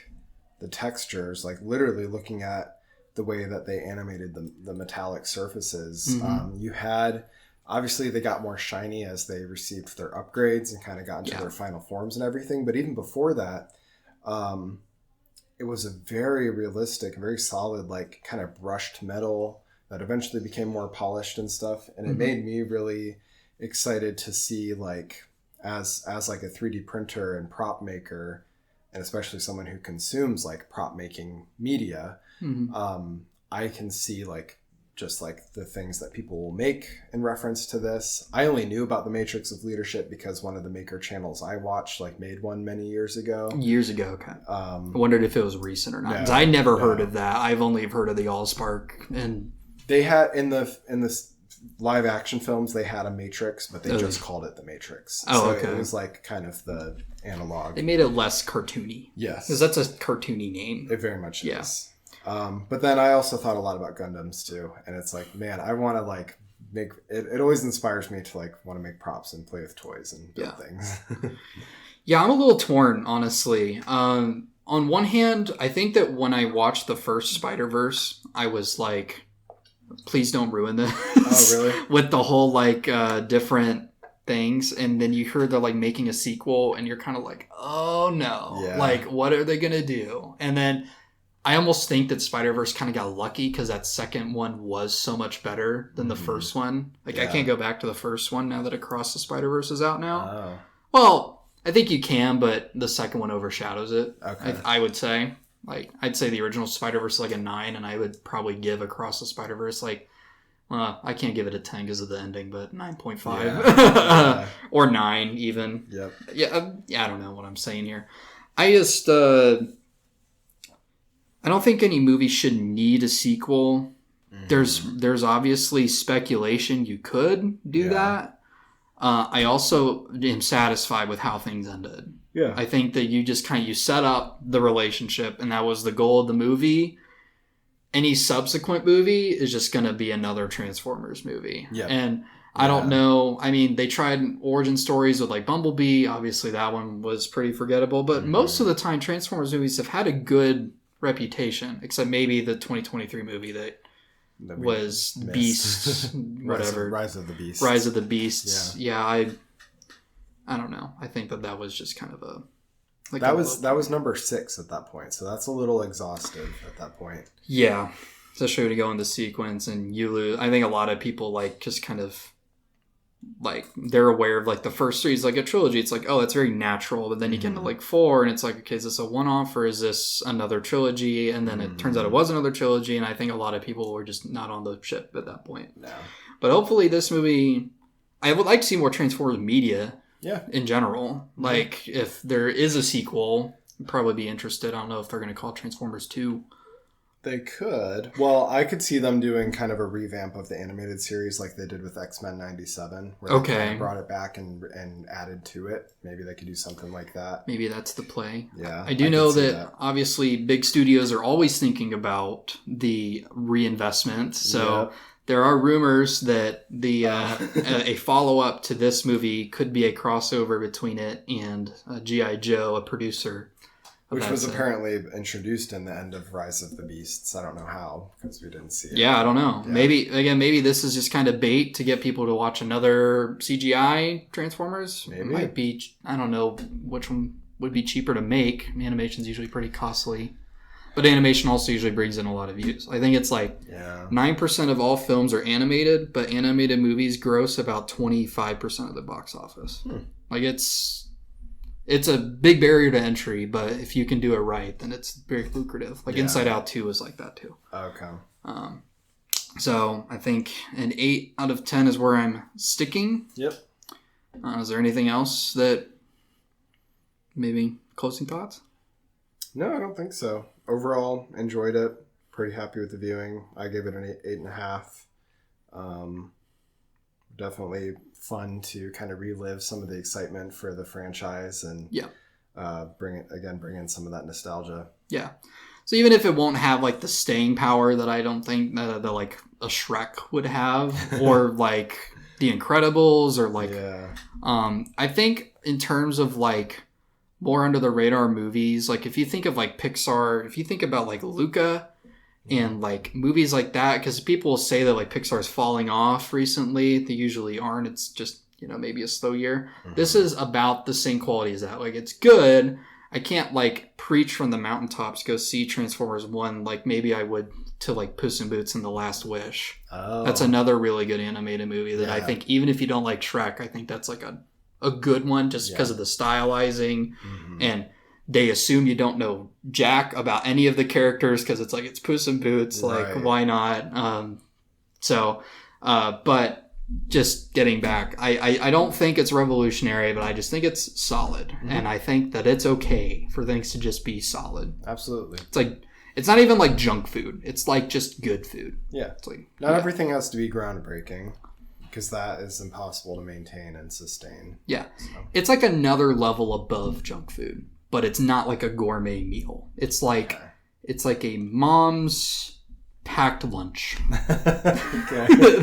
the textures, like literally looking at the way that they animated the metallic surfaces. You had, obviously they got more shiny as they received their upgrades and kind of got into their final forms and everything. But even before that, it was a very realistic, very solid, like kind of brushed metal that eventually became more polished and stuff. And it made me really excited to see, like, as like a 3D printer and prop maker, and especially someone who consumes like prop making media, I can see like just like the things that people will make in reference to this. I only knew about the Matrix of Leadership because one of the maker channels I watched like made one many years ago. Okay. I wondered if it was recent or not. No, I never heard of that. I've only heard of the Allspark, and they had in the live action films they had a Matrix, but they just called it the Matrix. Okay. It was like kind of the analog. They made it less cartoony. Yes, because that's a cartoony name. It very much is. But then I also thought a lot about Gundams too, and it's like, man, I want to like make it. It always inspires me to like want to make props and play with toys and build things. Yeah, I'm a little torn, honestly. On one hand, I think that when I watched the first Spider-Verse, I was like, please don't ruin this. Oh, really? With the whole like different things, and then you heard they're like making a sequel, and you're kind of like, oh no, like what are they gonna do? And then I almost think that Spider-Verse kind of got lucky because that second one was so much better than the first one. Like, I can't go back to the first one now that Across the Spider-Verse is out now. Oh. Well, I think you can, but the second one overshadows it, I would say. Like, I'd say the original Spider-Verse is like a 9, and I would probably give Across the Spider-Verse like, I can't give it a 10 because of the ending, but 9.5 Yeah. or 9 even. Yep. Yeah, I don't know what I'm saying here. I just I don't think any movie should need a sequel. There's obviously speculation you could do that. I also am satisfied with how things ended. Yeah. I think that you just you set up the relationship, and that was the goal of the movie. Any subsequent movie is just going to be another Transformers movie. Yeah. And I don't know. I mean, they tried origin stories with like Bumblebee. Obviously, that one was pretty forgettable. But most of the time, Transformers movies have had a good reputation, except maybe the 2023 movie that was missed. Beast, whatever. Rise of the Beast. Rise of the Beasts. Yeah, I don't know. I think that was just kind of a... Like that was number 6 at that point, so that's a little exhaustive at that point. Yeah, especially when you go into sequence and you lose. I think a lot of people like just kind of like they're aware of like the first 3 is like a trilogy. It's like, oh, that's very natural, but then you get into like 4 and it's like, okay, is this a one-off or is this another trilogy? And then it turns out it was another trilogy, and I think a lot of people were just not on the ship at that point. No. But hopefully this movie, I would like to see more Transformers media. Yeah. In general, like if there is a sequel, I'd probably be interested. I don't know if they're going to call it Transformers 2. They could. Well, I could see them doing kind of a revamp of the animated series like they did with X-Men 97. Where they kind of brought it back and added to it. Maybe they could do something like that. Maybe that's the play. Yeah. I do know that obviously big studios are always thinking about the reinvestment. So there are rumors that a follow-up to this movie could be a crossover between it and G.I. Joe, a producer. Which was apparently introduced in the end of Rise of the Beasts. I don't know how, because we didn't see it. Yeah, I don't know. Yeah. Maybe this is just kind of bait to get people to watch another CGI Transformers. Maybe. It might be, I don't know which one would be cheaper to make. Animation's usually pretty costly. But animation also usually brings in a lot of views. I think it's like 9% of all films are animated, but animated movies gross about 25% of the box office. Like it's a big barrier to entry, but if you can do it right, then it's very lucrative. Like Inside Out 2 is like that too. Okay. So I think an 8 out of 10 is where I'm sticking. Yep. Is there anything else that maybe closing thoughts? No, I don't think so. Overall, enjoyed it. Pretty happy with the viewing. I gave it an 8.5. Definitely fun to kind of relive some of the excitement for the franchise and bring in some of that nostalgia. Yeah. So even if it won't have like the staying power that I don't think that like a Shrek would have, or like The Incredibles, or like, I think in terms of like more under the radar movies, like if you think of like Pixar, if you think about like Luca and like movies like that, because people will say that like Pixar's falling off recently. They usually aren't. It's just, maybe a slow year. This is about the same quality as that. Like it's good. I can't like preach from the mountaintops, go see Transformers 1 like maybe I would to like Puss in Boots and The Last Wish. Oh. That's another really good animated movie that I think even if you don't like Shrek, I think that's like a good one just because of the stylizing. And they assume you don't know jack about any of the characters because it's like it's Puss in Boots. Like, why not? But just getting back, I don't think it's revolutionary, but I just think it's solid. And I think that it's okay for things to just be solid. Absolutely. It's like, it's not even like junk food. It's like just good food. Yeah. It's like, not everything has to be groundbreaking, because that is impossible to maintain and sustain. Yeah. So. It's like another level above junk food, but it's not like a gourmet meal. It's like it's like a mom's packed lunch.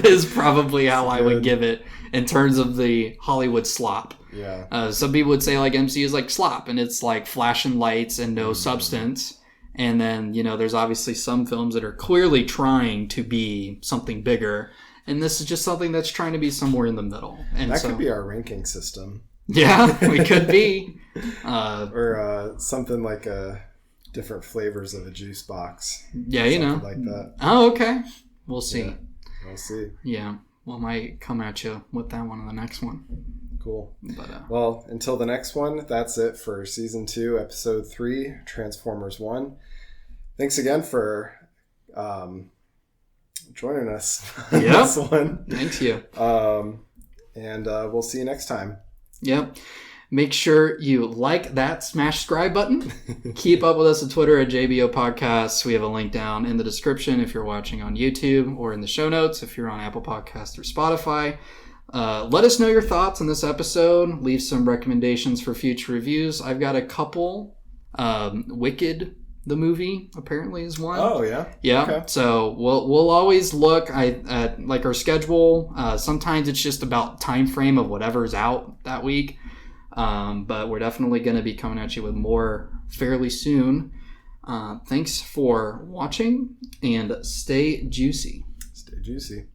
Is probably how I would give it in terms of the Hollywood slop. Yeah. Some people would say like MC is like slop, and it's like flashing lights and no substance. And then, there's obviously some films that are clearly trying to be something bigger. And this is just something that's trying to be somewhere in the middle. And that could be our ranking system. Yeah, we could be. Or something like different flavors of a juice box. Yeah, something like that. Oh, okay. We'll see. Yeah, we'll see. Yeah, we might come at you with that one on the next one. Cool. But, well, until the next one, that's it for Season 2, Episode 3, Transformers 1. thanks again for joining us on this one. Thanks you. And we'll see you next time. Yep. Make sure you like that, smash subscribe button. Keep up with us on Twitter at JBO Podcasts. We have a link down in the description if you're watching on YouTube, or in the show notes if you're on Apple Podcasts or Spotify. Let us know your thoughts on this episode. Leave some recommendations for future reviews. I've got a couple. Wicked, the movie, apparently is one. Oh, yeah? Yeah. Okay. So we'll always look at like our schedule. Sometimes it's just about time frame of whatever's out that week. But we're definitely going to be coming at you with more fairly soon. Thanks for watching, and stay juicy. Stay juicy.